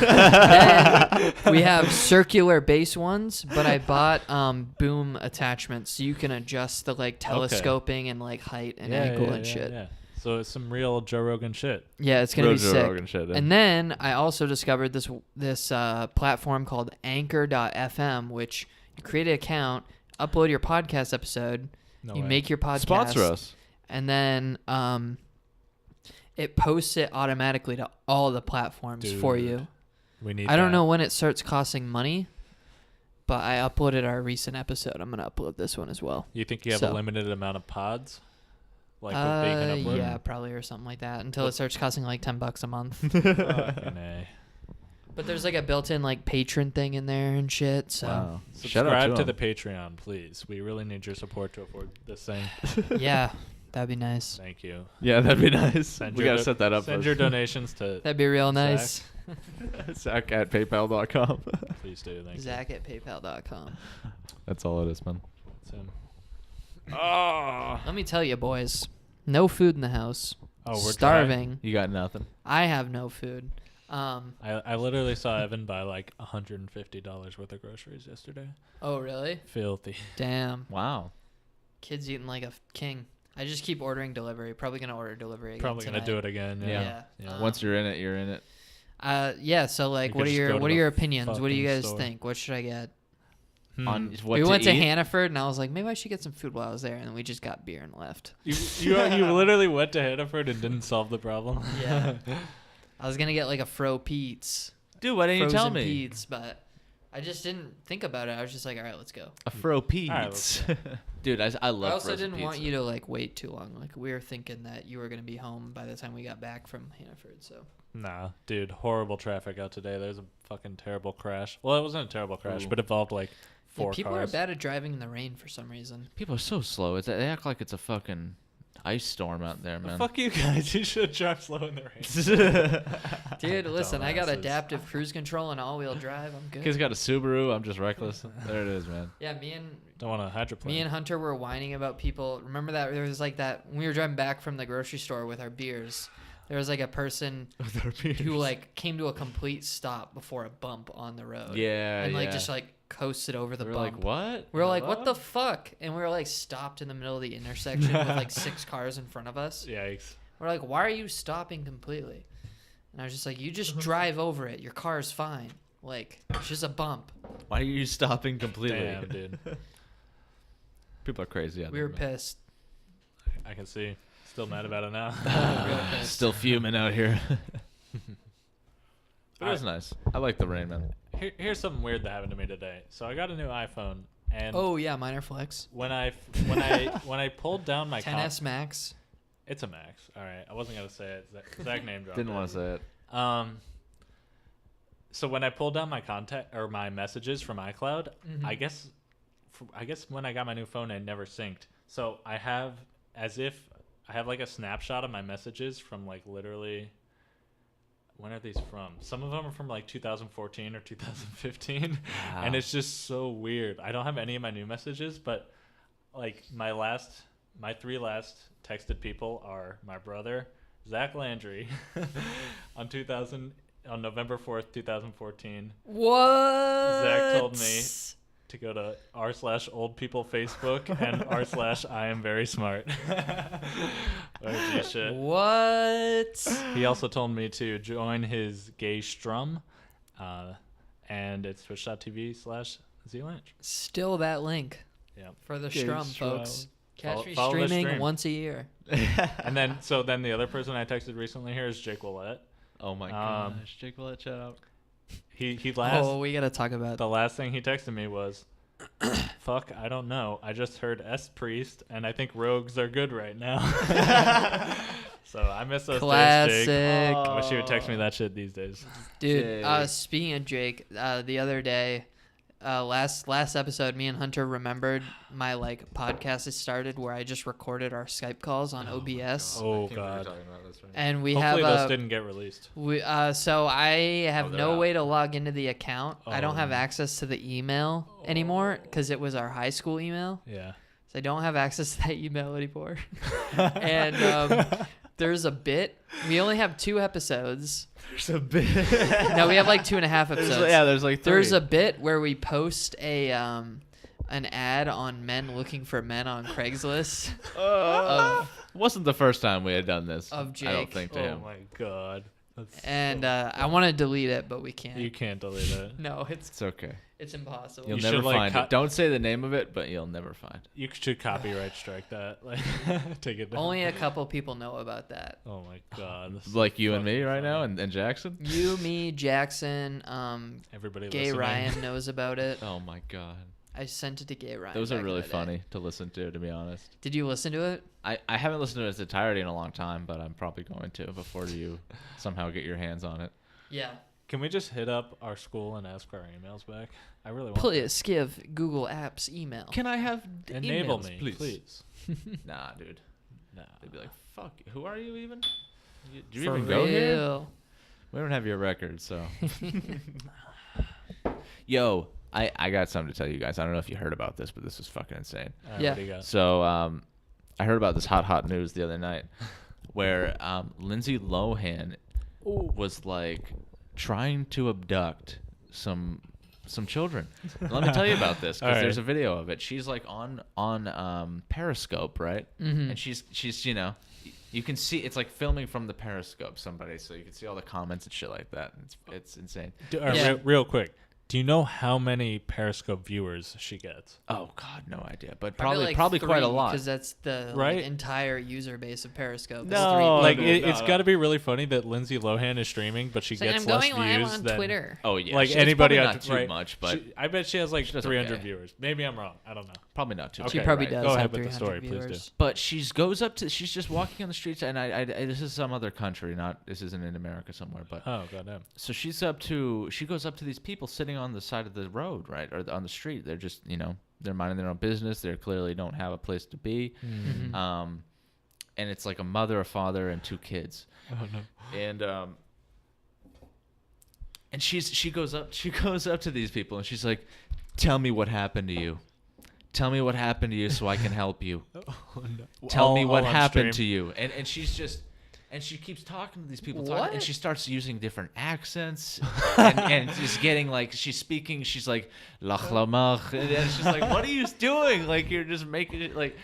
Then we have circular base ones, but I bought boom attachments, so you can adjust the like telescoping and like height and angle and shit. Yeah. So it's some real Joe Rogan shit. Yeah, it's gonna Real be Joe sick. Rogan shit, And then I also discovered this platform called Anchor.fm, which you create an account, upload your podcast episode, No you way. make your podcast, Sponsor us. and then it posts it automatically to all the platforms for Dude, you. We need. I don't that. know when it starts costing money, but I uploaded our recent episode. I'm gonna upload this one as well. You think you have So- a limited amount of pods? Like what they can upload? Yeah, probably or something like that until it starts costing like $10 a month. Fucking A. But there's like a built-in like patron thing in there and shit. So Wow. Shout out Subscribe to him. the Patreon, please. We really need your support to afford this thing. yeah, that'd be nice. Thank you. Yeah, that'd be nice. Send We your gotta set that up. Send first. your donations to That'd be real nice. Zach at paypal.com. please do. Thank you. Zach at paypal.com. That's all it is, man. It's him. Let me tell you, boys, no food in the house. Oh, we're starving. You got nothing. I have no food. I literally saw Evan buy like $150 worth of groceries yesterday. Oh, really? Filthy. Damn. Wow. Kid's eating like a king. I just keep ordering delivery. Probably going to order delivery again Probably gonna tonight. do it again. Yeah. Yeah. Once you're in it, you're in it. Yeah, so like You what could are just your go to what are the your opinions? What do you fucking guys store. think? What should I get? On what we went to eat? Hannaford and I was like, maybe I should get some food while I was there, and then we just got beer and left. You literally went to Hannaford and didn't solve the problem. Yeah. I was gonna get like a Fro Pete's. Dude, why didn't you tell Frozen me? Pete's, but I just didn't think about it. I was just like, all right, let's go. A Fro Pete's. All right, let's go. Dude, I love I also frozen didn't want pizza. you to like wait too long. Like we were thinking that you were gonna be home by the time we got back from Hannaford. So Nah, dude, horrible traffic out today. There's a fucking terrible crash. Well, it wasn't a terrible crash, Ooh. but it involved like yeah, 4 people cars. are bad at driving in the rain for some reason. People are so slow. They act like it's a fucking ice storm out there, man. Fuck you guys. You should drive slow in the rain. Dude, listen, I got Dumbasses. adaptive cruise control and all-wheel drive. I'm good. Kid's got a Subaru. I'm just reckless. There it is, man. Yeah, Don't want to hydroplane. me and Hunter were whining about people. Remember that there was like that when we were driving back from the grocery store with our beers. There was like a person who like came to a complete stop before a bump on the road. Yeah, and like yeah. just like coasted over the We were bump. like, what? We were like, what the fuck? And we were like stopped in the middle of the intersection with like 6 cars in front of us. Yikes. We're like, why are you stopping completely? And I was just like, you just drive over it. Your car's fine. Like, it's just a bump. Why are you stopping completely? Damn, dude. People are crazy out We there. were man. pissed. I can see. Still mad about it now. Real pissed. Still fuming out here. But it was Alright. nice. I like the rain, man. Here's something weird that happened to me today. So I got a new iPhone, and Oh yeah, minor flex. when I pulled down my 10s Max. it's a Max. All right, I wasn't gonna say it. Zach name dropped. Didn't it. want to say it. So when I pulled down my contact or my messages from iCloud, Mhm. I guess when I got my new phone, it never synced. So I have like a snapshot of my messages from like literally. When are these from? Some of them are from like 2014 or 2015, Wow. and it's just so weird. I don't have any of my new messages, but like my 3 last texted people are my brother, Zach Landry, on November 4th, 2014. What? Zach told me to go to r/old people Facebook and r/I am very smart. OG shit. What? He also told me to join his gay strum, and it's twitch.tv/zlanch. Still that link Yeah. for the Gay Strum, Strum. folks. Catch me Follow the streaming stream. once a year. And then the other person I texted recently here is Jake Willette. Oh my gosh. Jake, will let shout out. He Oh, we gotta talk about. the last thing he texted me was, "Fuck, I don't know. I just heard S Priest, and I think rogues are good right now." So I miss those days, Jake. Classic. I wish you would text me that shit these days. Dude, Jake. speaking of Jake, the other day, last episode, me and Hunter remembered my like podcast I started where I just recorded our Skype calls on OBS, Oh, God. and we Hopefully have those didn't get released. so I have Oh, they're no out. way to log into the account. I don't have Oh. access to the email anymore because it was our high school email. Yeah. So I don't have access to that email anymore. And there's a bit. We only have 2 episodes. There's a bit. No, we have like 2.5 episodes. There's like 3. There's a bit where we post an ad on men looking for men on Craigslist wasn't the first time we had done this. Of I don't Jake. think to Oh him. my God. That's and I want to delete it, but we can't. you can't delete it. No, It's okay. it's impossible. You'll You never should, like, find cut- it. Don't say the name of it, but you'll never find it. You should copyright strike that. Like, take it down. Only a couple people know about that. Oh my God. This is Like you and me fucking right now, funny. and Jackson. You, me, Jackson, Everybody Gay listening. Ryan knows about it. Oh my god, I sent it to Gay Ryan. those back are in really the day. funny to listen to be honest. Did you listen to it? I haven't listened to its entirety in a long time, but I'm probably going to before you somehow get your hands on it. Yeah. Can we just hit up our school and ask for our emails back? I really want Please give Google Apps email. Can I have to. Enable emails, me, please. Nah, dude. No. They'd be like, "Fuck, who are you even? Do you For even go here? real. We don't have your record, so." Yo, I got something to tell you guys. I don't know if you heard about this, but this is fucking insane. Yeah. What do you got? So I heard about this hot news the other night where Lindsay Lohan was like trying to abduct some children. And let me tell you about this because All there's right. a video of it. She's like on Periscope, right? Mhm. And she's you know, you can see it's like filming from the Periscope somebody, so you can see all the comments and shit like that. It's insane. All right, Yeah. real quick. Do you know how many Periscope viewers she gets? Oh God, no idea. But Probably probably quite a lot. because that's the Right? entire user base of Periscope. is No, 3 Like people. it's got to be really funny that Lindsay Lohan is streaming, but she It's like, gets I'm less going live views on than Twitter. Oh yeah, like it's anybody probably on not too right. much, but I bet she has like she does 300 okay. viewers. Maybe I'm wrong. I don't know. probably not too. Okay, She probably right. does Go have ahead with 300 the story, please do. viewers. But she's just walking on the streets, and I this is some other country, this isn't in America somewhere, but Oh goddamn. so she goes up to these people sitting on the side of the road, right, or on the street. They're just, they're minding their own business. They clearly don't have a place to be. Mm-hmm. And it's like a mother, a father, and 2 kids. Oh no. And she goes up to these people, and she's like, "Tell me what happened to you. Tell me what happened to you so I can help you. Oh, no. Tell me what on happened to stream. you." And she's just, and she keeps talking to these people, What? and she starts using different accents, and just getting like, she's speaking, she's like, "Lach lamach," and she's like, "What are you doing? Like, you're just making it like."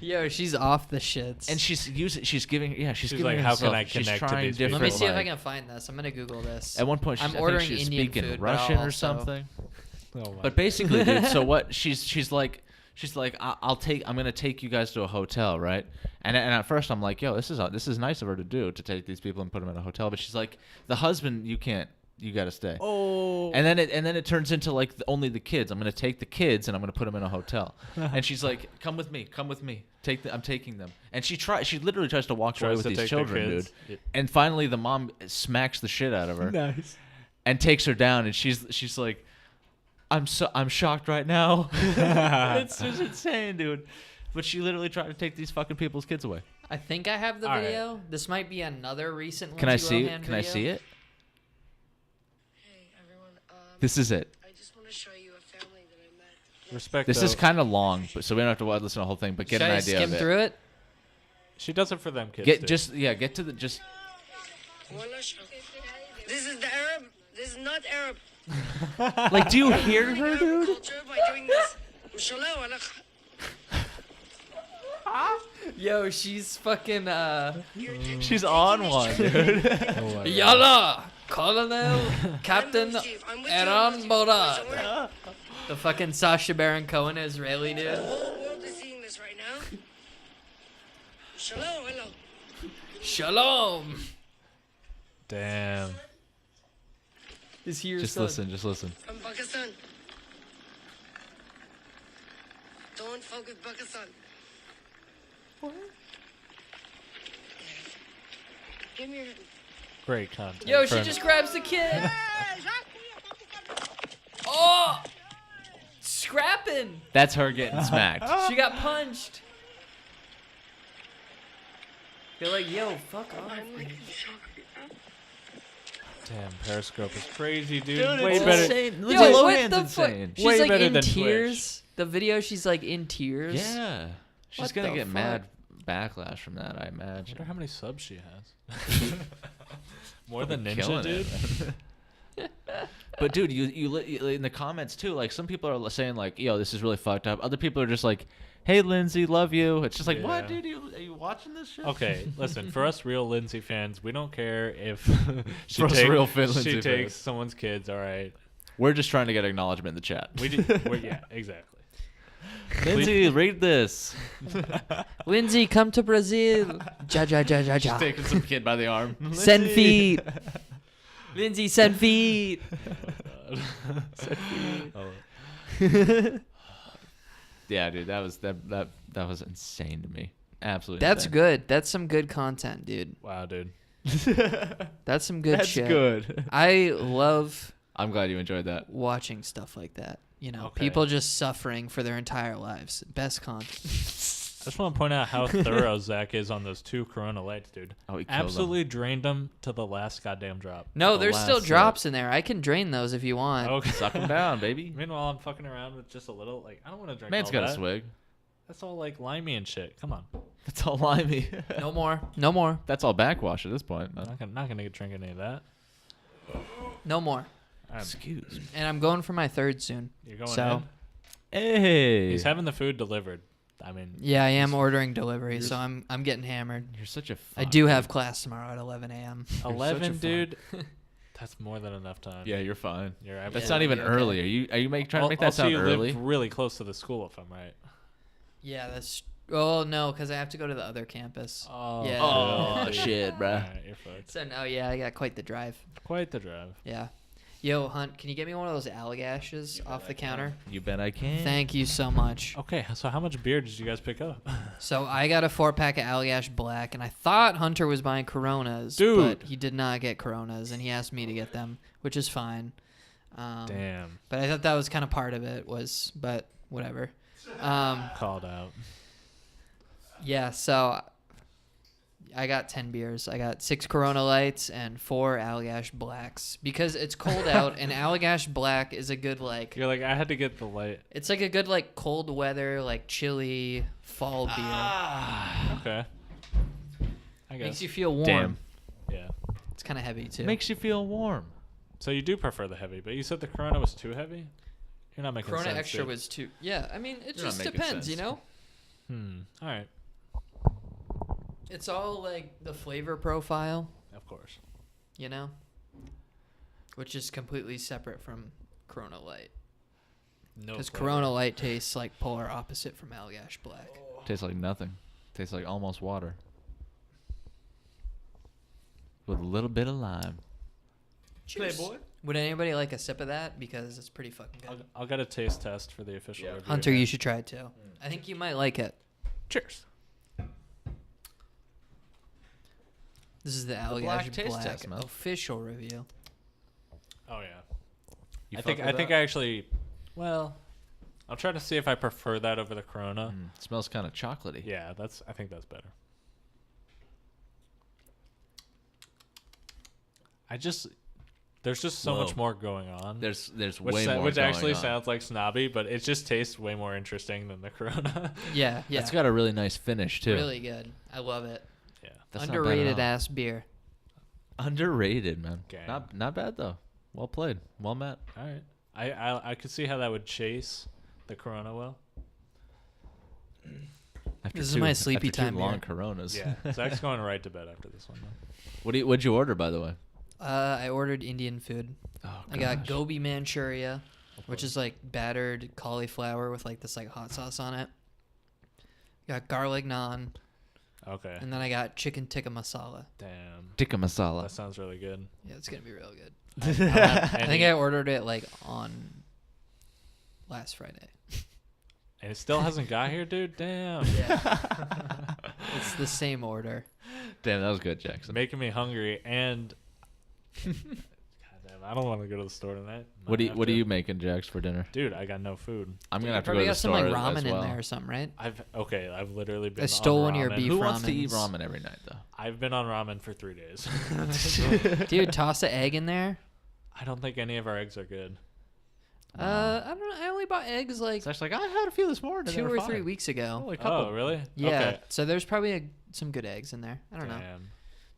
Yo, she's off the shits. And she's giving, she's giving like, how can herself- I she's connect to trying these people? Let me see if I like- can find this. I'm gonna Google this. At one point, I'm I think ordering she was Indian speaking food, but Russian I'll or also- something. Oh, my But basically, dude, so what? She's like, I'm gonna take you guys to a hotel, right? And at first I'm like, yo, this is nice of her to do, to take these people and put them in a hotel. But she's like, the husband, you gotta stay. Oh. And then it turns into like only the kids. I'm gonna take the kids and I'm gonna put them in a hotel. And she's like, come with me. I'm taking them. And she literally tries to walk away Tries with to these take the children, kids. dude. And finally, the mom smacks the shit out of her Nice. and takes her down. And she's like, I'm shocked right now. It's just insane, dude. But she literally tried to take these fucking people's kids away. I think I have the All right. video. This might be another recent. Can I Lindsay see Lohan it? Can I video. see it? Hey everyone, This is it. I just want to show you a family that I met. Respect. This is though. kind of long, so we don't have to listen to the whole thing, but get Should an I idea skim of it. through it? She does it for them kids. Get dude. get to the just. This is the Arab. This is not Arab. Like, do you hear her, Arab dude? culture by doing this. Mashallah, Yo, she's fucking She's on one, dude. Oh, my God. Yalla, Colonel Captain I'm with you, Eran Mufti. Morad. So The fucking Sacha Baron Cohen Israeli the dude. whole world is seeing this right now. Shalom, hello. Shalom. Damn. Is he your Just son? listen. From Pakistan. Don't fuck with Pakistan. What? Give me your. Great content. Yo, she from- just grabs the kid. Oh, scrapping. That's her getting smacked. She got punched. They're like, yo, fuck off. Damn, Periscope is crazy, dude. Dude, Way it's better. insane. Lindsay Yo, what Lohan's the fuck? insane. She's Way like better in than tears. The video, she's like in tears. Yeah. She's What gonna the get fuck? mad backlash from that, I I imagine. wonder how many subs she has. More than Ninja, Killing dude. it. But dude, you in the comments too, like some people are saying like, "Yo, this is really fucked up." Other people are just like, "Hey, Lindsay, love you." It's just like, "What, Yeah. dude? Are you watching this shit?" Okay, listen. For us real Lindsay fans, we don't care if she For us real Lindsay she fans. takes someone's kids. All right, We're just trying to get acknowledgement in the chat. yeah, exactly. Lindsay, read this. Lindsay, come to Brazil. Ja ja ja ja She's ja. taking some kid by the arm. Send Lindsay. feet. Lindsay, send feet. Oh, Yeah, dude, that was insane to me. Absolutely. That's insane. good. That's some good content, dude. wow, dude. That's some good That's shit. good. I love I'm glad you enjoyed that. watching stuff like that. You know, Okay. people just suffering for their entire lives. Best content. I just want to point out how thorough Zach is on those 2 Corona Lights, dude. Oh, he killed them. Absolutely drained them to the last goddamn drop. No, The there's still last drops in there. I can drain those if you want. Okay. Suck him down, baby. Meanwhile, I'm fucking around with just a little. Like, I don't want to drink. Man's all got a that. swig. That's all like limey and shit. Come on. That's all limey. No more. No more. That's all backwash at this point. I'm not gonna drink any of that. No more. Excuse me. And I'm going for my third soon. You're going So, in. Hey. He's having the food delivered. I mean, yeah, I am ordering delivery, so I'm getting hammered. You're such a I fuck, do dude. have class tomorrow at 11 a.m. 11, fuck. dude. That's more than enough time. Yeah, you're fine. You're That's absolutely not even you're okay. early. Are you trying to make that also, sound you early? live really close to the school, if I'm right. Yeah, that's. Oh no, because I have to go to the other campus. Oh, Yeah. Oh shit, bruh. Alright, you're fucked. So no, yeah, I got quite the drive. Quite the drive. Yeah. Yo, Hunt, can you get me one of those Allagash off the counter? You bet I can. Thank you so much. Okay, so how much beer did you guys pick up? So I got a 4-pack of Allagash Black, and I thought Hunter was buying Coronas, Dude. but he did not get Coronas, and he asked me to get them, which is fine. Damn. But I thought that was kind of part of it, but whatever. Called out. Yeah, so I got 10 beers. I got 6 Corona Lights and 4 Allagash Blacks because it's cold out, and Allagash Black is a good You're like, I had to get the light. It's like a good cold weather, chilly fall beer. Okay. I guess. Makes you feel warm. Damn. Yeah. It's kind of heavy too. Makes you feel warm. So you do prefer the heavy, but you said the Corona was too heavy? You're not making Corona sense. Extra dude. was too. Yeah, I mean it You're not just making depends, sense. All right. It's all the flavor profile, Of course. which is completely separate from Corona Light. No. Because flavor. Corona Light tastes like polar opposite from Allagash Black. Tastes like nothing. Tastes like almost water. With a little bit of lime. Cheers. Would anybody like a sip of that? Because it's pretty fucking good. I'll get a taste test for the official review. Hunter, you should try it too. I think you might like it. Cheers. This is the Black Allagash taste Black test, man. official review. Oh, yeah. You I fuck think with I think that? I actually, well, I'll try to see if I prefer that over the Corona. Smells kind of chocolatey. Yeah, I think that's better. There's just so much Whoa. more going on. There's which way more which going actually on. sounds like snobby, but it just tastes way more interesting than the Corona. Yeah, yeah. It's got a really nice finish too. Really good. I love it. Yeah. That's not bad at Underrated all. ass beer. Underrated, man. Gang. Not bad though. Well played. Well met. All right. I could see how that would chase the Corona well. After This is my after sleepy two time long beer. Coronas. Yeah. Zach's going right to bed after this one, though. What'd you order, by the way? I ordered Indian food. Oh, I got gobi Manchuria, which is battered cauliflower with this hot sauce on it. Got garlic naan, Okay. and then I got chicken tikka masala. Damn. Tikka masala. That sounds really good. Yeah, it's gonna be real good. I I think I ordered it on last Friday. And it still hasn't got here, dude. Damn. It's the same order. Damn, that was good, Jackson. Making me hungry and. God damn, I don't want to go to the store tonight. What Might have are to. you making, Jax, for dinner? Dude, I got no food. I'm gonna You have to go probably to the got some store ramen as in well. there or something, right? I've literally been. I stole on one of your ramen. beef Who wants to eat ramens. ramen every night, though? I've been on ramen for 3 days. Dude, toss an egg in there. I don't think any of our eggs are good. I don't know. I only bought eggs It's actually like I had a few this morning. 2 or 3 weeks ago. Only a couple. Oh, really? Yeah. Okay. So there's probably some good eggs in there. I don't know. Damn.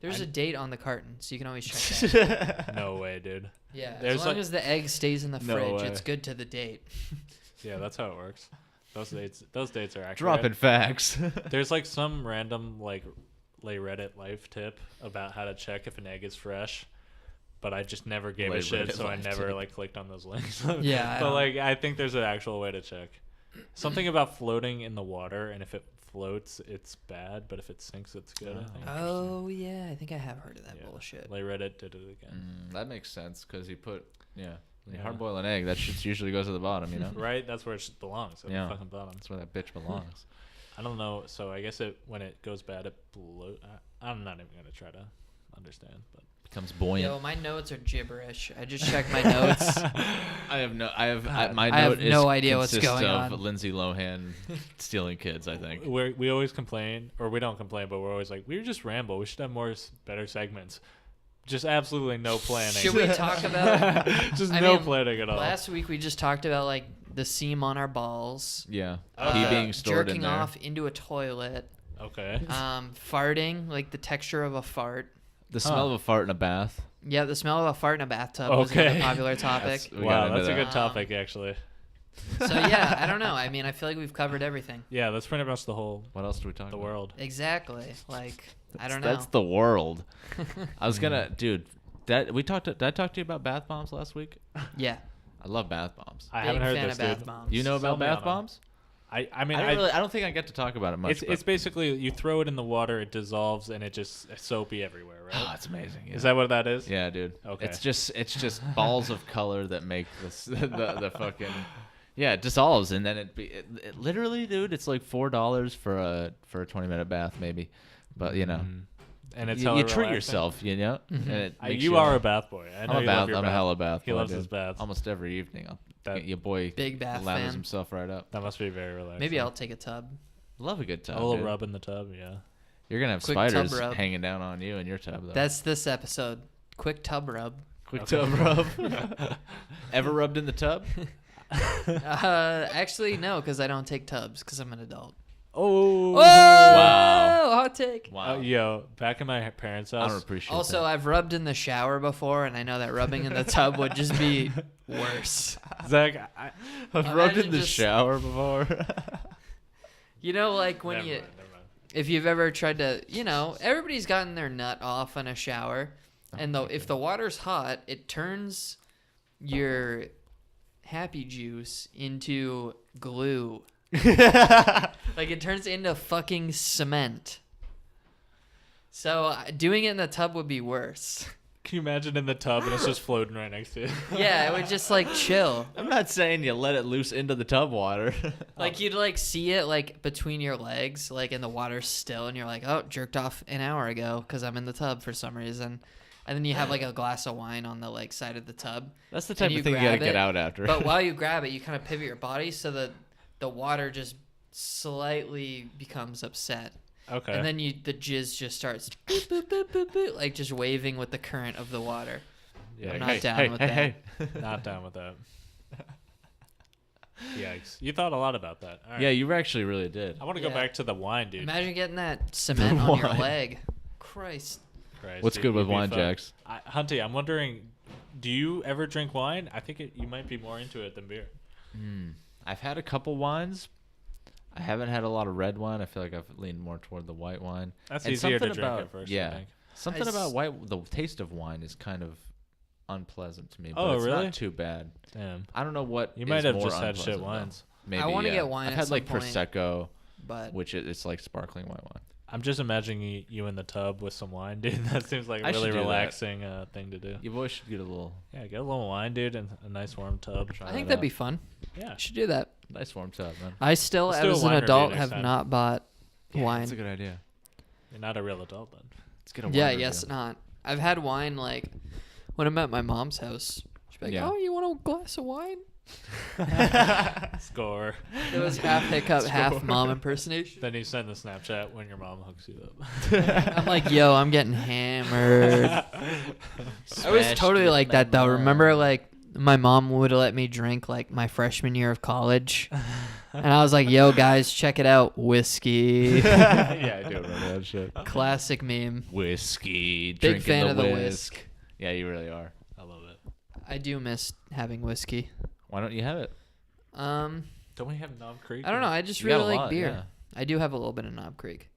There's a date on the carton, so you can always check that. No way, dude. Yeah. There's as long like- as the egg stays in the No fridge, way. it's good to the date. Yeah, that's how it works. Those dates are accurate. Dropping facts. There's some random lay Reddit life tip about how to check if an egg is fresh, but I just never gave Lay a shit, Reddit so I life never tip. clicked on those links. Yeah, I but don't- I think there's an actual way to check. Something about floating in the water, and if it floats, it's bad, but if it sinks, it's good. I think. Oh yeah, I think I have heard of that Yeah. bullshit. Lay Reddit did it again. That makes sense because you put when you Yeah. hard boil an egg, that shit usually goes to the bottom. You know, Right? That's where it belongs. At Yeah. the fucking bottom. that's where that bitch belongs. I don't know. So I guess when it goes bad, it blows. I'm not even gonna try to understand, but Becomes buoyant. Yo, my notes are gibberish. I just checked my notes. I have no idea what's going of on. Lindsay Lohan stealing kids. I think. we always complain, or we don't complain, but we're always like, we just ramble. We should have more better segments. Just absolutely no planning. Should we talk about? Just I no mean, planning at all. Last week we just talked about the seam on our balls. Yeah, Oh, he yeah. being stored jerking in there. off into a toilet. Okay. Farting, the texture of a fart. The smell of a fart in a bath. Yeah, the smell of a fart in a bathtub was another Okay. popular topic. We got Wow, into that's a that. good topic, actually. So yeah, I don't know. I mean, I feel like we've covered everything. Yeah, that's pretty much the whole What else do we talk the about? world. Exactly. I don't know. That's the world. I was gonna, dude. Did I talk to you about bath bombs last week? Yeah. I love bath bombs. I Big haven't heard fan this, of bath dude. bombs. You know Sell about me on bath 'em. bombs? I mean, I don't think I get to talk about it much. it's but- basically you throw it in the water, it dissolves, and it just soapy everywhere, Oh, right? it's amazing. Yeah. Is that what that is? Yeah, dude. Okay. It's just balls of color that make this the fucking yeah, it dissolves and then it literally, dude. It's like $4 for a 20-minute bath, maybe. But you know, And it's you hella treat relaxing. yourself, you know. And it makes You are a bath boy. I know I'm a you love bath. your I'm a bath. hella bath. He boy, loves dude. his baths. Almost every evening. That- Your boy Big bath lathers fan. himself right up. That must be very relaxing. Maybe I'll take a tub. Love a good tub. a little dude. rub in the tub. Yeah. You're gonna have Quick tub spiders rub. hanging down on you in your tub though. That's this episode. Quick tub rub. quick Okay. tub rub. Ever rubbed in the tub? Actually, no, because I don't take tubs because I'm an adult. Oh. Wow. Hot take. Wow. Yo, back in my parents' I don't house. appreciate Also, that. I've rubbed in the shower before, and I know that rubbing in the tub would just be worse. Zach, I've rubbed in imagine the just- shower before. You know, like when never you, mind, never mind. if you've ever tried to, you know, everybody's gotten their nut off in a shower, and if the water's hot, it turns your happy juice into glue. Like it turns into fucking cement. So doing it in the tub would be worse. Can you imagine in the tub and it's just floating right next to you? Yeah, it would just like chill. I'm not saying you let it loose into the tub water. Like you'd like see it like between your legs, like in the water still, and you're like, oh, jerked off an hour ago because I'm in the tub for some reason. And then you have like a glass of wine on the like side of the tub. That's the And type you of thing you gotta grab get it, out after. But while you grab it, you kind of pivot your body so that the water just slightly becomes upset. Okay. And then the jizz just starts boop, boop, boop, boop, boop, like just waving with the current of the water. yeah, I'm not hey, down hey, with hey, that. hey. not down with that. Yikes. You thought a lot about that. All right. Yeah, you actually really did. I want to go Yeah. back to the wine, dude. Imagine getting that cement on your wine. leg. Christ. Christ, What's dude, good with you'd be wine, fucked. Jax? Hunty, I'm wondering, do you ever drink wine? I think you might be more into it than beer. I've had a couple wines. I haven't had a lot of red wine. I feel like I've leaned more toward the white wine. That's And easier to something drink about- at first, I Yeah, think. something I s- about white. The taste of wine is kind of unpleasant to me. But Oh, it's really? not too bad. Damn. I don't know what. You is might have more just had shit unpleasant, though. wines. Maybe, I wanna yeah. get wine I've at had some like point. prosecco, But which it's like sparkling white wine. I'm just imagining you in the tub with some wine, dude. That seems like a I should really do that. relaxing thing to do. You boys should get a little Yeah, get a little wine, dude, and a nice warm tub. I think that'd be fun. Yeah. Should do that. nice warm tub, man. I still, Let's do a as an wine review adult, next have time. not bought wine. That's a good idea. You're not a real adult then. Let's get a wine Yeah, review. yes, not. I've had wine like when I'm at my mom's house. She'd be like, Yeah. "Oh, you want a glass of wine?" Score. It was half hiccup, half mom impersonation. Then you send the Snapchat when your mom hooks you up. I'm like, "Yo, I'm getting hammered." I was Smashed totally with like my that though. mom. Remember, like my mom would let me drink like my freshman year of college, and I was like, "Yo, guys, check it out, whiskey." Yeah, I do remember that shit. Classic meme. Whiskey. Big drinking fan of the whisk. whisk. Yeah, you really are. I love it. I do miss having whiskey. Why don't you have it? Don't we have Knob Creek? I don't know. I just You got really a like lot, beer. yeah. I do have a little bit of Knob Creek.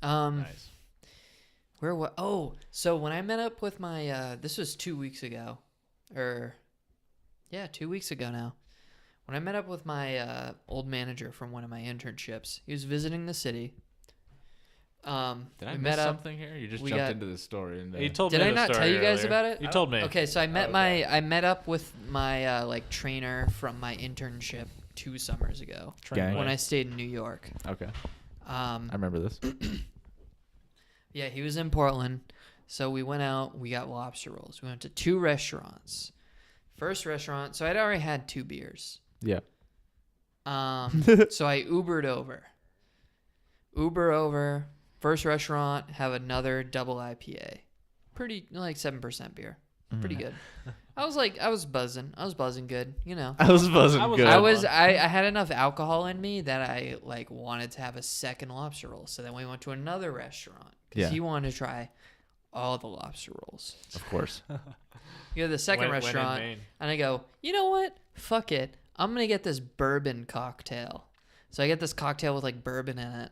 Nice. Where what? Oh, so when I met up with my, this was 2 weeks ago, yeah, 2 weeks ago now. When I met up with my old manager from one of my internships, he was visiting the city. Did I we miss met up. something here? You just we jumped got- into this story. And, You told Did me I the not tell story you guys earlier. about it? You told me. Okay, so I met okay. I met up with my like trainer from my internship 2 summers ago Gang. when I stayed in New York. Okay. I remember this. Yeah, he was in Portland. So we went out, we got lobster rolls. We went to 2 restaurants. First restaurant, so I'd already had 2 beers. Yeah. So I Ubered over. Uber over. First restaurant, have another double IPA. Pretty, like 7% beer. Pretty good. I was buzzing. I was buzzing good, you know. I was buzzing I was- good. I had enough alcohol in me that I like wanted to have a second lobster roll. So then we went to another restaurant because Yeah. he wanted to try all the lobster rolls. Of course. You go to the second When in restaurant, Maine. and I go, you know what? Fuck it. I'm gonna get this bourbon cocktail. So I get this cocktail with like bourbon in it,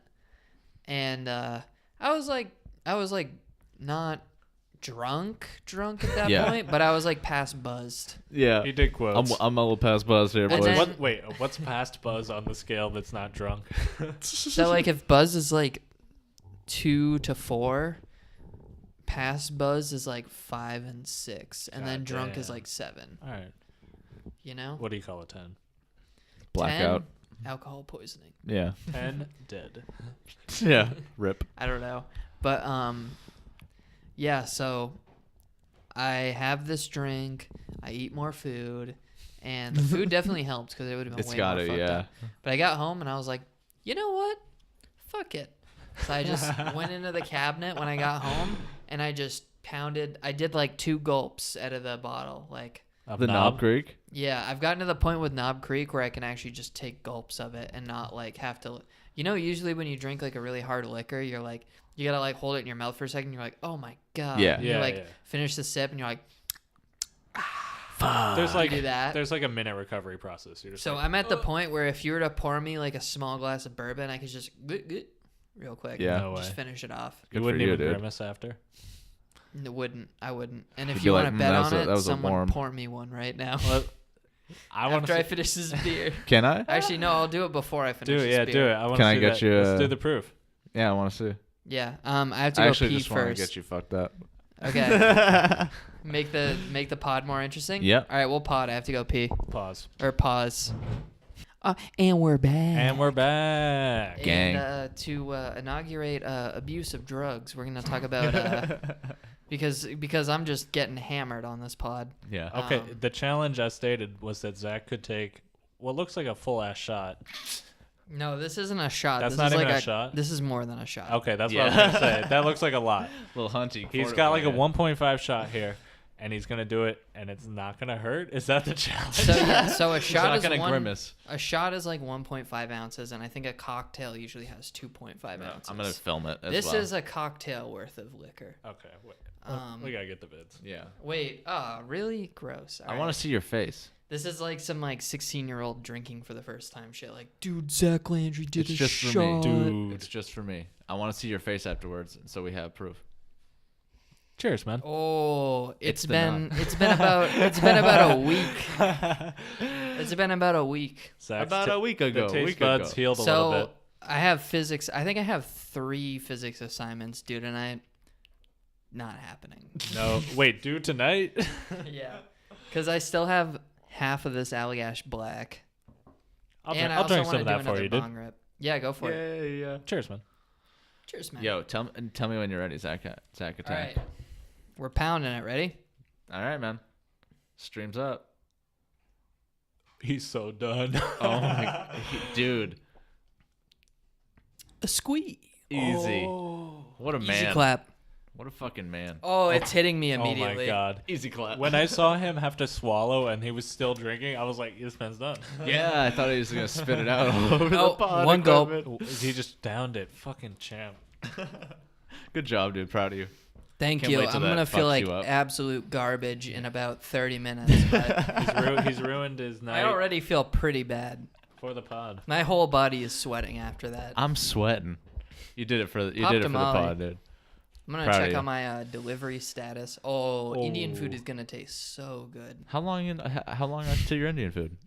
and I was like not drunk at that Yeah. point, but I was like past buzzed. Yeah. He did quotes. I'm a little past buzz here, And boys. then- What's past buzz on the scale that's not drunk? So like if buzz is like 2 to 4, past buzz is like 5 and 6, and then God drunk is damn. like 7. All right. You know, What do you call a 10? Blackout. 10, alcohol poisoning. Yeah. 10 dead. Yeah. Rip. I don't know, but yeah. So I have this drink. I eat more food, and the food definitely helped because it would have been It's way got more to, fucked yeah. up. But I got home and I was like, you know what? Fuck it. So I just went into the cabinet when I got home and I just pounded. I did like 2 gulps out of the bottle. Like, Of The Knob Creek. yeah, I've gotten to the point with Knob Creek where I can actually just take gulps of it and not like have to. You know, usually when you drink like a really hard liquor, you're like, you gotta like hold it in your mouth for a second. You're like, oh my god. Yeah. And you Yeah, like yeah. finish the sip and you're like, There's like do that. There's like a minute recovery process. You're just so like, I'm at the point where if you were to pour me like a small glass of bourbon, I could just real quick. Yeah. No Just way. finish it off. You Good wouldn't for you, even dude. grimace after. I wouldn't. And if You'd you be want like, to "Mm, bet that was on a- it, that was a someone warm." pour me one right now. I want After I to finish this beer. Can I? Actually, no, I'll do it before I finish do it. this Yeah, beer. do it. I want Can to I see get that. you Let's a- do the proof. Yeah, I want to see. Yeah. I have to I go actually pee just want to first. get you fucked up. Okay. Make the pod more interesting. Yep. All right, we'll pod. I have to go pee Pause. or pause. And we're back. And we're back. Gang. And to inaugurate abuse of drugs, we're gonna talk about because I'm just getting hammered on this pod. Yeah. Okay, Um, the challenge I stated was that Zach could take what looks like a full ass shot. No, this isn't a shot. That's this not is even like a shot? This is more than a shot. Okay, that's Yeah. what I was gonna say. That looks like a lot. Little hunty. He's got like a 1.5 shot here, and he's gonna do it, and it's not gonna hurt. Is that the challenge? So yeah, so a He's shot not is gonna one. grimace. A shot is like 1.5 ounces, and I think a cocktail usually has 2.5 ounces. I'm gonna film it as This well. is a cocktail worth of liquor. Okay, wait. Um, We gotta get the bids. Yeah. Wait, really gross. I want to see your face. This is like some like 16-year-old drinking for the first time shit. Like, dude, Zach Landry did It's a just for me. shot. Dude. It's just for me. I want to see your face afterwards, so we have proof. Cheers, man. Oh, It's been the it's been about a week. It's been about a week. Zach's About a week ago. The taste week buds ago. healed a little So bit. I have physics. I think I have 3 physics assignments due tonight. Not happening. No, wait, do tonight? Yeah, because I still have half of this Allagash Black, I'll and drink, I I'll also drink want some to of do that for another you, dude. bong rip. Yeah, go for it. Yeah. Cheers, man. Cheers, man. Yo, tell me when you're ready, Zach. Zach All right, we're pounding it. Ready? All right, man. Streams up. He's so done. Oh my, dude. A squeeze. Easy. Oh. What a Easy man. clap. What a fucking man. Oh, it's hitting me Oh immediately. my god. Easy clap. When I saw him have to swallow and he was still drinking, I was like, this man's done. Yeah, I thought he was gonna spit it out all over Oh, the pod. one gulp. equipment. He just downed it. Fucking champ. Good job, dude. Proud of you. Thank Can't you. wait till I'm that gonna feel fucks like you up. absolute garbage in about 30 minutes. But He's ruined his night I already feel pretty bad. for the pod. My whole body is sweating after that. I'm sweating. You did it for the Popped a the Molly. pod, dude. I'm gonna Proud of check you. on my delivery status. Oh, Indian food Oh. is gonna taste so good. How long until your Indian food?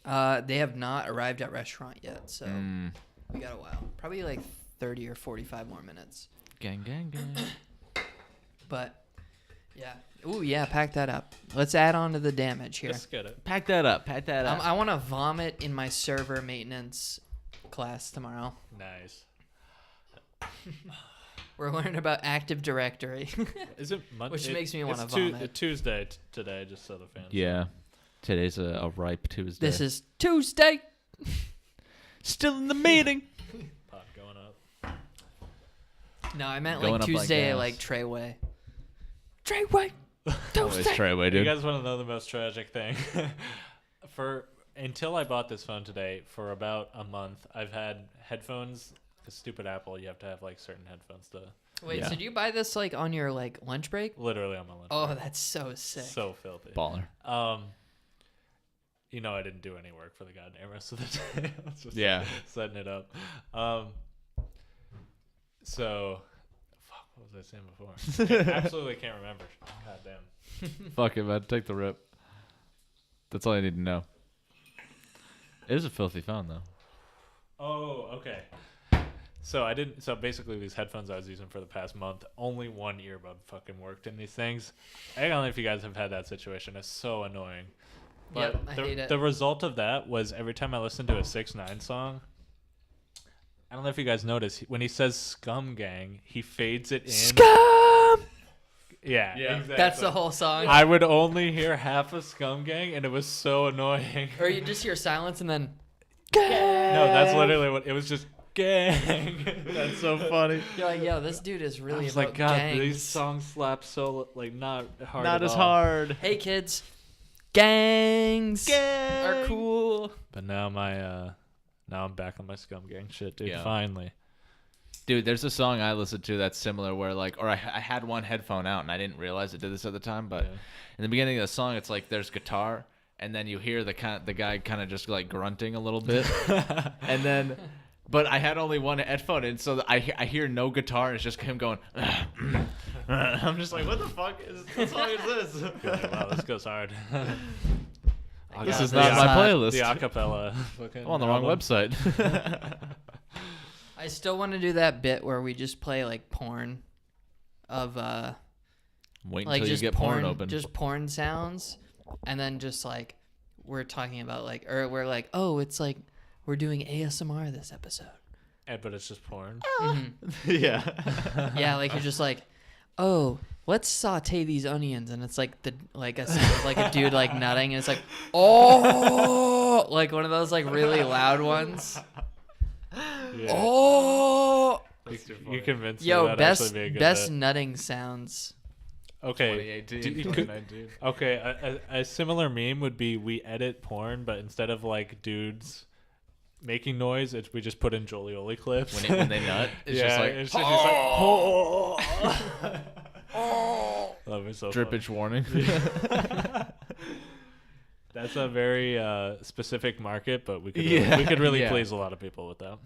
They have not arrived at restaurant yet, so Mm. we got a while. Probably like 30 or 45 more minutes. Gang, gang, gang. But yeah. Ooh, yeah. Pack that up. Let's add on to the damage here. Just get it. Pack that up. Pack that up. I want to vomit in my server maintenance class tomorrow. Nice. We're learning about Active Directory. Is it Monday? Which makes me wanna It's vomit. Tuesday today, just so the fans. Yeah. Today's a ripe Tuesday. This is Tuesday. still in the meeting. Pod going up. No, I meant Going like up like Tuesday, gas. like Treyway. Treyway. Always Tuesday. Treyway, You dude. guys want to know the most tragic thing? Until I bought this phone today, for about a month, I've had headphones. Because stupid Apple, you have to have like certain headphones to. Wait, Yeah. so do you buy this like on your like lunch break? Literally on my lunch. Oh, that's so sick. So filthy. Baller. You know, I didn't do any work for the goddamn rest of the day. I was just Yeah. setting it up. So, fuck, What was I saying before? Absolutely can't remember. God damn. Fuck it, man. Take the rip. That's all I need to know. It is a filthy phone, though. Oh, okay. So so basically these headphones I was using for the past month, only one earbud fucking worked in these things. I don't know if you guys have had that situation. It's so annoying. But Yep, I hate it. The result of that was every time I listened to a 6ix9ine song, I don't know if you guys noticed, when he says Scum Gang, he fades it in. Scum. Yeah, exactly. That's the whole song. I would only hear half of Scum Gang, and it was so annoying. Or you just hear silence and then. No, that's literally what it was. Just gang. That's so funny. You're like, yo, this dude is I really was about like, God, gangs. these songs slap so like not hard. Not at as all. hard. Hey kids, gangs are cool. But now now I'm back on my Scum Gang shit, dude. Yeah. Finally. Dude, there's a song I listened to that's similar where I had one headphone out and I didn't realize it did this at the time, but in the beginning of the song it's like there's guitar and then you hear the guy kind of just like grunting a little bit. And then but I had only one headphone and so I hear no guitar and it's just him going I'm just like, what the fuck what song is this? Wow, this goes hard. This is Yeah, not this my is playlist. The acapella. I'm on the wrong website. I still want to do that bit where we just play like porn of Wait like until you just get porn open. just porn sounds, and then just like we're talking about like, or we're like, oh, it's like we're doing ASMR this episode. But it's just porn. Yeah. Yeah, like you're just like, oh, let's saute these onions, and it's like a dude like nutting, and it's like, oh, like one of those like really loud ones. Yeah. Oh, You convinced me yo, that'd best actually be a good best bit. nutting sounds. Okay. 2018, 2019. Okay, a similar meme would be we edit porn, but instead of like dudes making noise, we just put in Jolioli clips. When they nut, it's just like it's just oh. That was so drippage warning. That's a very specific market, but we could Yeah, we could really yeah. please a lot of people with that.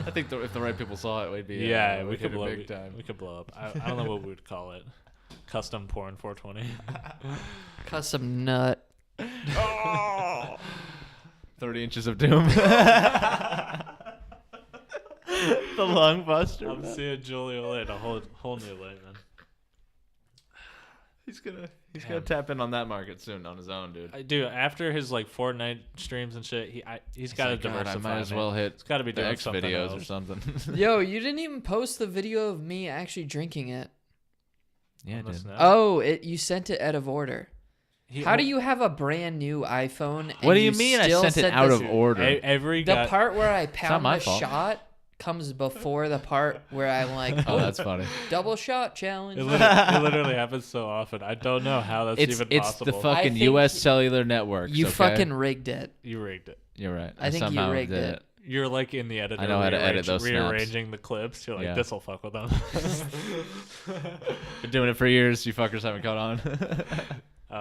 I think if the right people saw it, we'd be We could blow big time. We could blow up. I don't know what we would call it. Custom porn 420. Custom nut. 30 inches of doom. The lung buster. I'm seeing Jolioli in a whole new light, man. He's gonna tap in on that market soon on his own, dude. I do. After his like Fortnite streams and shit, he's got to like, God, diversify. I might as well man. hit It's got to be the doing X something videos else. or something. Yo, you didn't even post the video of me actually drinking it. Yeah, On the dude. Snap. Oh, you sent it out of order. He- How do you have a brand new iPhone? And What do you mean I still sent it said out this- of order? Every The guy. part where I not pound my the fault. shot comes before the part where I'm like, Oh, that's funny. double shot challenge. It literally happens so often. I don't know how that's It's even the possible. I fucking think U.S. cellular networks. You okay? fucking rigged it. You rigged it. You're right. I think you somehow rigged did it. You're like in the editor. I know how to edit those snaps. rearranging the clips. You're like, Yeah. this'll fuck with them. Been doing it for years. You fuckers haven't caught on.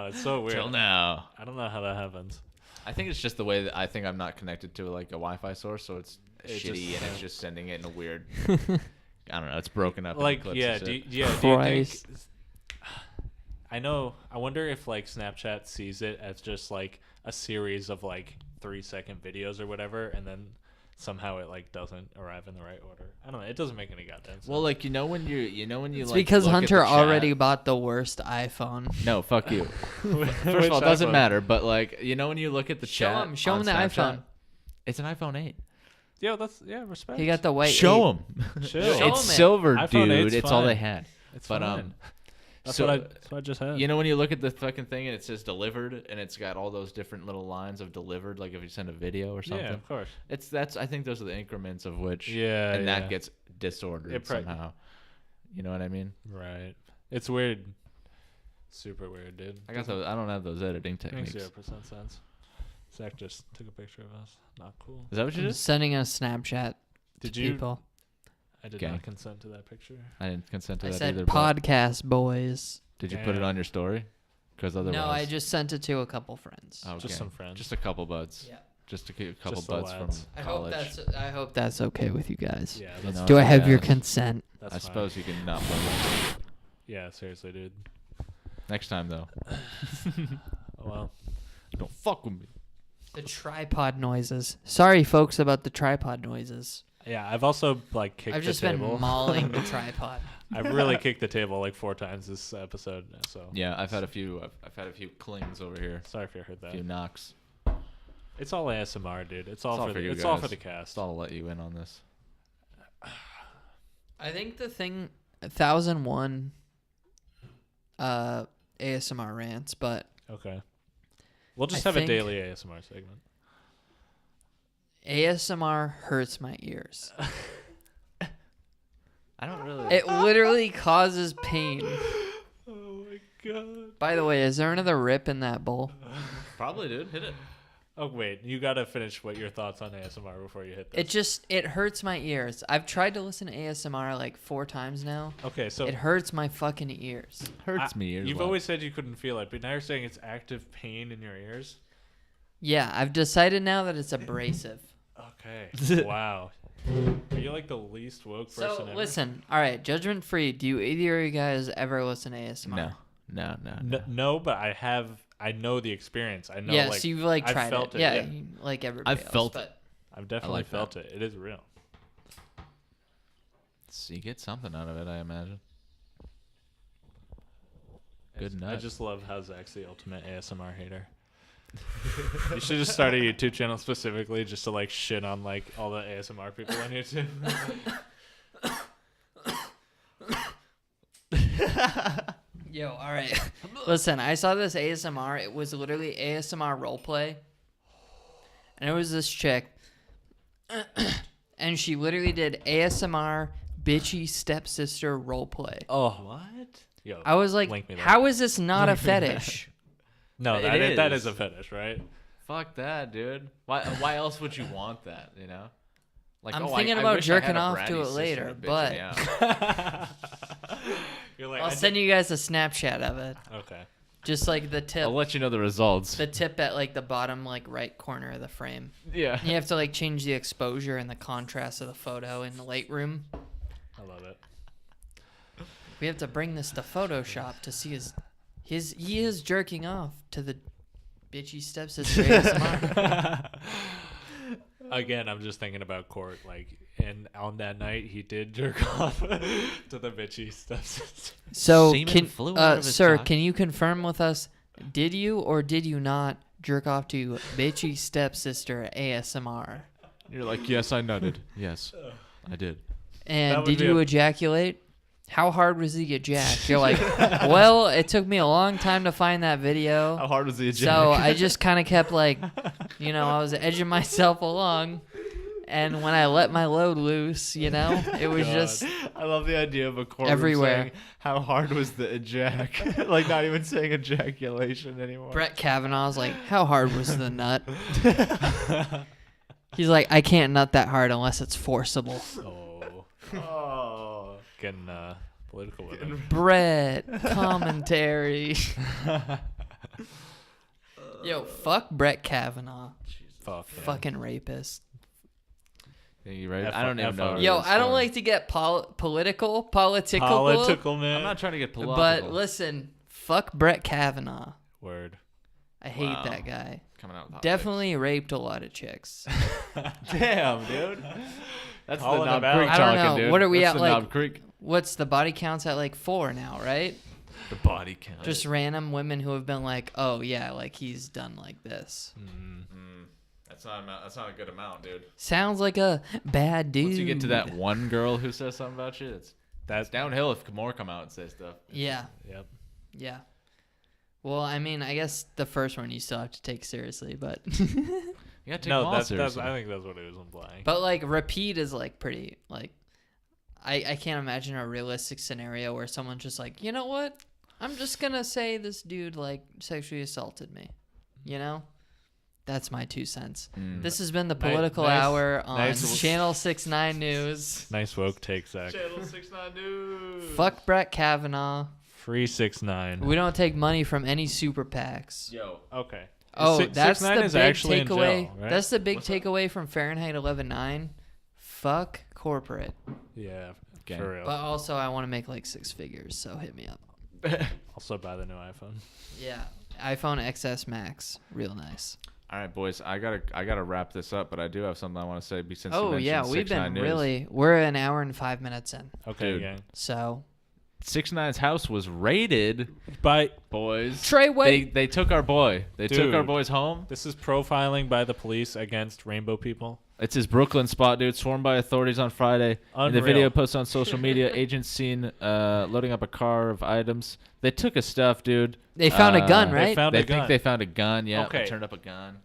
It's so weird. Till now. I don't know how that happens. I think it's just the way that I think I'm not connected to like a Wi-Fi source, so it's It shitty just- and it's just sending it in a weird. I don't know. It's broken up. Like, into clips yeah, and do shit. you think? Christ. I know. I wonder if like Snapchat sees it as just like a series of like 3-second videos or whatever, and then somehow it like doesn't arrive in the right order. I don't know. It doesn't make any goddamn sense. Well, like when you It's like because look at Hunter the chat- already bought the worst iPhone. No, fuck you. Which First of all, it doesn't iPhone? matter. But like when you look at the Show chat, him on the Snapchat, iPhone. It's an iPhone 8. Yo, that's respect. He got the white. Show 8. him. Chill. Show It's him it. silver, iPhone dude. 8's It's all they fine. had. It's But fine. That's, so that's what I just had. you know when you look at the fucking thing and it says delivered and it's got all those different little lines of delivered, like if you send a video or something. Yeah, of course. I think those are the increments of which. Yeah, And yeah. that gets disordered It somehow. You know what I mean? Right. It's weird. Super weird, dude. I don't have those editing Makes techniques. 0% sense. Zach just took a picture of us. Not cool. Is that what you I'm did? sending a Snapchat Did to you? people. I did Okay. not consent to that picture. I didn't consent to I that said either. but podcast boys. did you put it Yeah. on your story? Because otherwise. No, I just sent it to a couple friends. Okay. Just some friends. Just a couple buds. Yeah. just to get a couple Just the buds from lads. college. I hope that's okay with you guys. Yeah, You that's, know, Do I have yeah. your consent? that's I fine. suppose you can not play with. Yeah, seriously, dude. Next time though, Well, don't fuck with me. The tripod noises. Sorry, folks, about the tripod noises. yeah, I've also like kicked I've the just been table. mauling the tripod. I've really kicked the table like 4 times this episode. So Yeah, I've had a few. I've had a few clings over here. sorry if you heard A that. few knocks. It's all ASMR, dude. It's all, for you it's guys. all for the cast. Just all to let you in on this. I think the thing 1001 ASMR rants, but Okay. We'll just I have a think- daily ASMR segment. ASMR hurts my ears. I don't really. It literally causes pain. Oh my god. By the way, is there another rip in that bowl? Probably, dude. Hit it. Oh wait, you gotta finish what your thoughts on ASMR before you hit It this. it hurts my ears. I've tried to listen to ASMR like 4 times now. Okay, so It hurts my fucking ears. Hurts me ears. You've always said you couldn't feel it, but now you're saying it's active pain in your ears. Yeah, I've decided now that it's abrasive. Okay. Wow. Are you like the least woke person So ever? listen, all right, judgment free. Do you either of you guys ever listen to ASMR? No. No, but I know the experience. I know. Yeah, like, so you've like I've tried felt it. it, Yeah, yeah. like everybody I've else, felt but it. I've definitely like felt it. It is real. So you get something out of it, I imagine. Good I nut. just love how Zach's the ultimate ASMR hater. You should just start a YouTube channel specifically just to like shit on like all the ASMR people on YouTube. Yo, all right. Listen, I saw this ASMR. It was literally ASMR roleplay. And it was this chick. And she literally did ASMR bitchy stepsister roleplay. Oh, what? Yo, I was like, link me that. how is this not a fetish? No, It that is. is a fetish, right? Fuck that, dude. Why else would you want that? You know. Like, I'm oh, thinking I about wish I had jerking a off bratty to it sister later, bitch but- me out. You're like, I'll send you guys a Snapchat of it. Okay. Just like the tip. I'll let you know the results. The tip at like the bottom like right corner of the frame. Yeah. You have to like change the exposure and the contrast of the photo in the Lightroom. I love it. We have to bring this to Photoshop to see he is jerking off to the bitchy stepsister ASMR. Again, I'm just thinking about Court. Like, and on that night, he did jerk off to the bitchy stepsister. So Semen flew out of his sir, cock. can you confirm with us, did you or did you not jerk off to bitchy stepsister ASMR? You're like, yes, I nutted. Yes, I did. That And would did be you a- ejaculate? How hard was the ejac? You're like, well, it took me a long time to find that video. How hard was the So I just kind of kept like, I was edging myself along. And when I let my load loose, it was God. just I love the idea of a courtroom Everywhere. saying how hard was the ejac. Like not even saying ejaculation anymore. Brett Kavanaugh's like, how hard was the nut? He's like, I can't nut that hard unless it's forcible. Oh, getting political with it. Brett, commentary. Yo, fuck Brett Kavanaugh. Fuck. yeah. Fucking rapist. Yeah, you right? F- I don't even F- know. R. Yo, the I don't story. like to get political, Political, man. I'm not trying to get political. but listen, fuck Brett Kavanaugh. Word. I hate Wow. that guy. coming out with hot Definitely raped a lot of chicks. takes. Damn, dude. That's Calling the Knob him out. Creek I don't talking, know. dude. What are we That's at, the like- Knob Creek. What's the body count's at like 4 now, right? The body count. Just random women who have been like, oh yeah, like he's done like this. That's not a good amount, dude. Sounds like a bad dude. Once you get to that one girl who says something about you, it's That's downhill if more come out and say stuff. Yeah, Yep. yeah. Well, I mean, I guess the first one you still have to take seriously, but You gotta take them No, all that's seriously. I think that's what he was implying. but like repeat is like pretty like I can't imagine a realistic scenario where someone's just like, you know what? I'm just gonna say this dude like sexually assaulted me. You know? That's my 2 cents. This has been the political nice- hour on nice- Channel 69 News. Nice woke take, Zach. Channel 69 News. Fuck Brett Kavanaugh. Free 6ix9ine. We don't take money from any super PACs. Yo, Okay. Oh, Six- that's 6ix9ine the is big actually in takeaway. jail, right? That's the big What's that? takeaway from Fahrenheit 11.9. Fuck corporate. Yeah, Okay. for real. But also, I want to make like 6 figures, so hit me up. Also buy the new iPhone. Yeah, iPhone XS Max, real nice. All right, boys. I gotta wrap this up, but I do have something I want to say. Since you Oh mentioned yeah, we've 6ix9ine been news. really. We're an hour and 5 minutes in, Okay, Dude. gang. so 6ix9ine's house was raided, By boys. Trey, wait. They took our boy. They took our Dude. boys home. this is profiling by the police against rainbow people. It's his Brooklyn spot, dude. Swarmed by authorities on Friday. In the Unreal. video posted on social media, agents seen loading up a car of items. They took his stuff, dude. They found a gun, They right? found They a think gun. they found a gun. Yeah, Okay. they turned up a gun.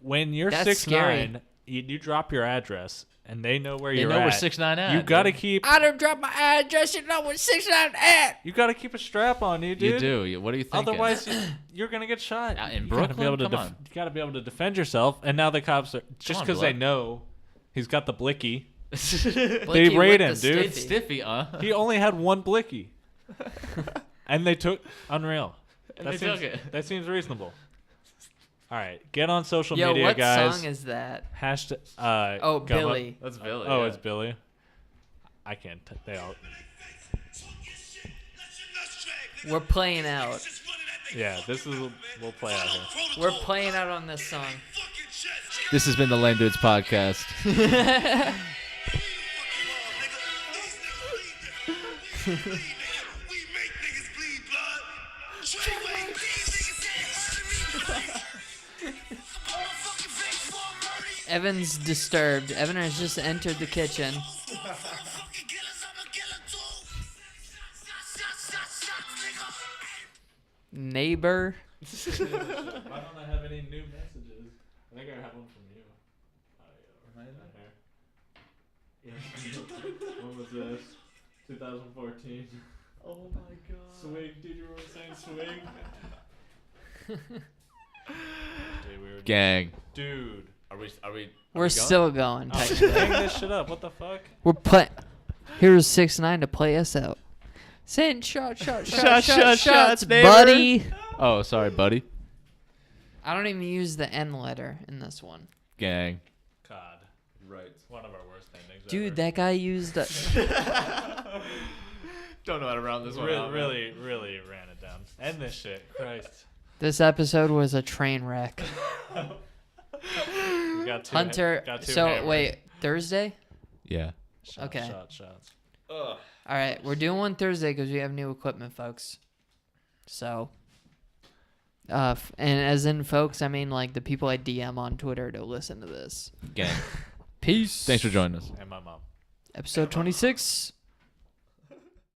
When you're That's 6ix9ine, you drop your address, and they know where They you're know at. where 6ix9ine at. You gotta dude. keep. I don't drop my address. You know where 6ix9ine at. You gotta keep a strap on you, dude. You do. What do you think? Otherwise, you're gonna get shot. In You gotta be able Brooklyn? to Come on. you gotta be able to defend yourself. And now the cops are just on, because they blood. know he's got the blicky. Blicky They raid with him, the dude. stiffy. Stiffy, huh? He only had one blicky, and they took unreal. And That they seems took it. that seems reasonable. All right, get on social Yo, media, what guys. song is that? Hashtag. Oh, Gumma. Billy. That's Billy. Oh, yeah. it's Billy. I can't. They all. We're playing out. Yeah, this is. We'll play out here. We're playing out on this song. This has been the Lame Dudes podcast. Evan's disturbed. Evan has just entered the kitchen. Neighbor. Why don't I have any new messages? I think I have one from you. What was this? 2014. Oh my god. Swig, dude, you were saying swig? Dude, we were Gang. Dude. Are we We're going? still going. Oh, technically. hang this shit up. What the fuck? We're play. Here's 6ix9ine to play us out. Send shots, neighbor. buddy. Oh, sorry, buddy. I don't even use the N letter in this one. Gang. God. Right. It's one of our worst endings Dude, ever. that guy used a... Don't know how to round this one really, out. man. really ran it down. End this shit. Christ. This episode was a train wreck. We got two Hunter, got two so hammered. wait, Thursday? Yeah. Shots, okay. Shots. All right, we're doing one Thursday because we have new equipment, folks. So, and as in folks, I mean like the people I DM on Twitter to listen to this. Gang. Peace. Thanks for joining us. And my mom. Episode 26.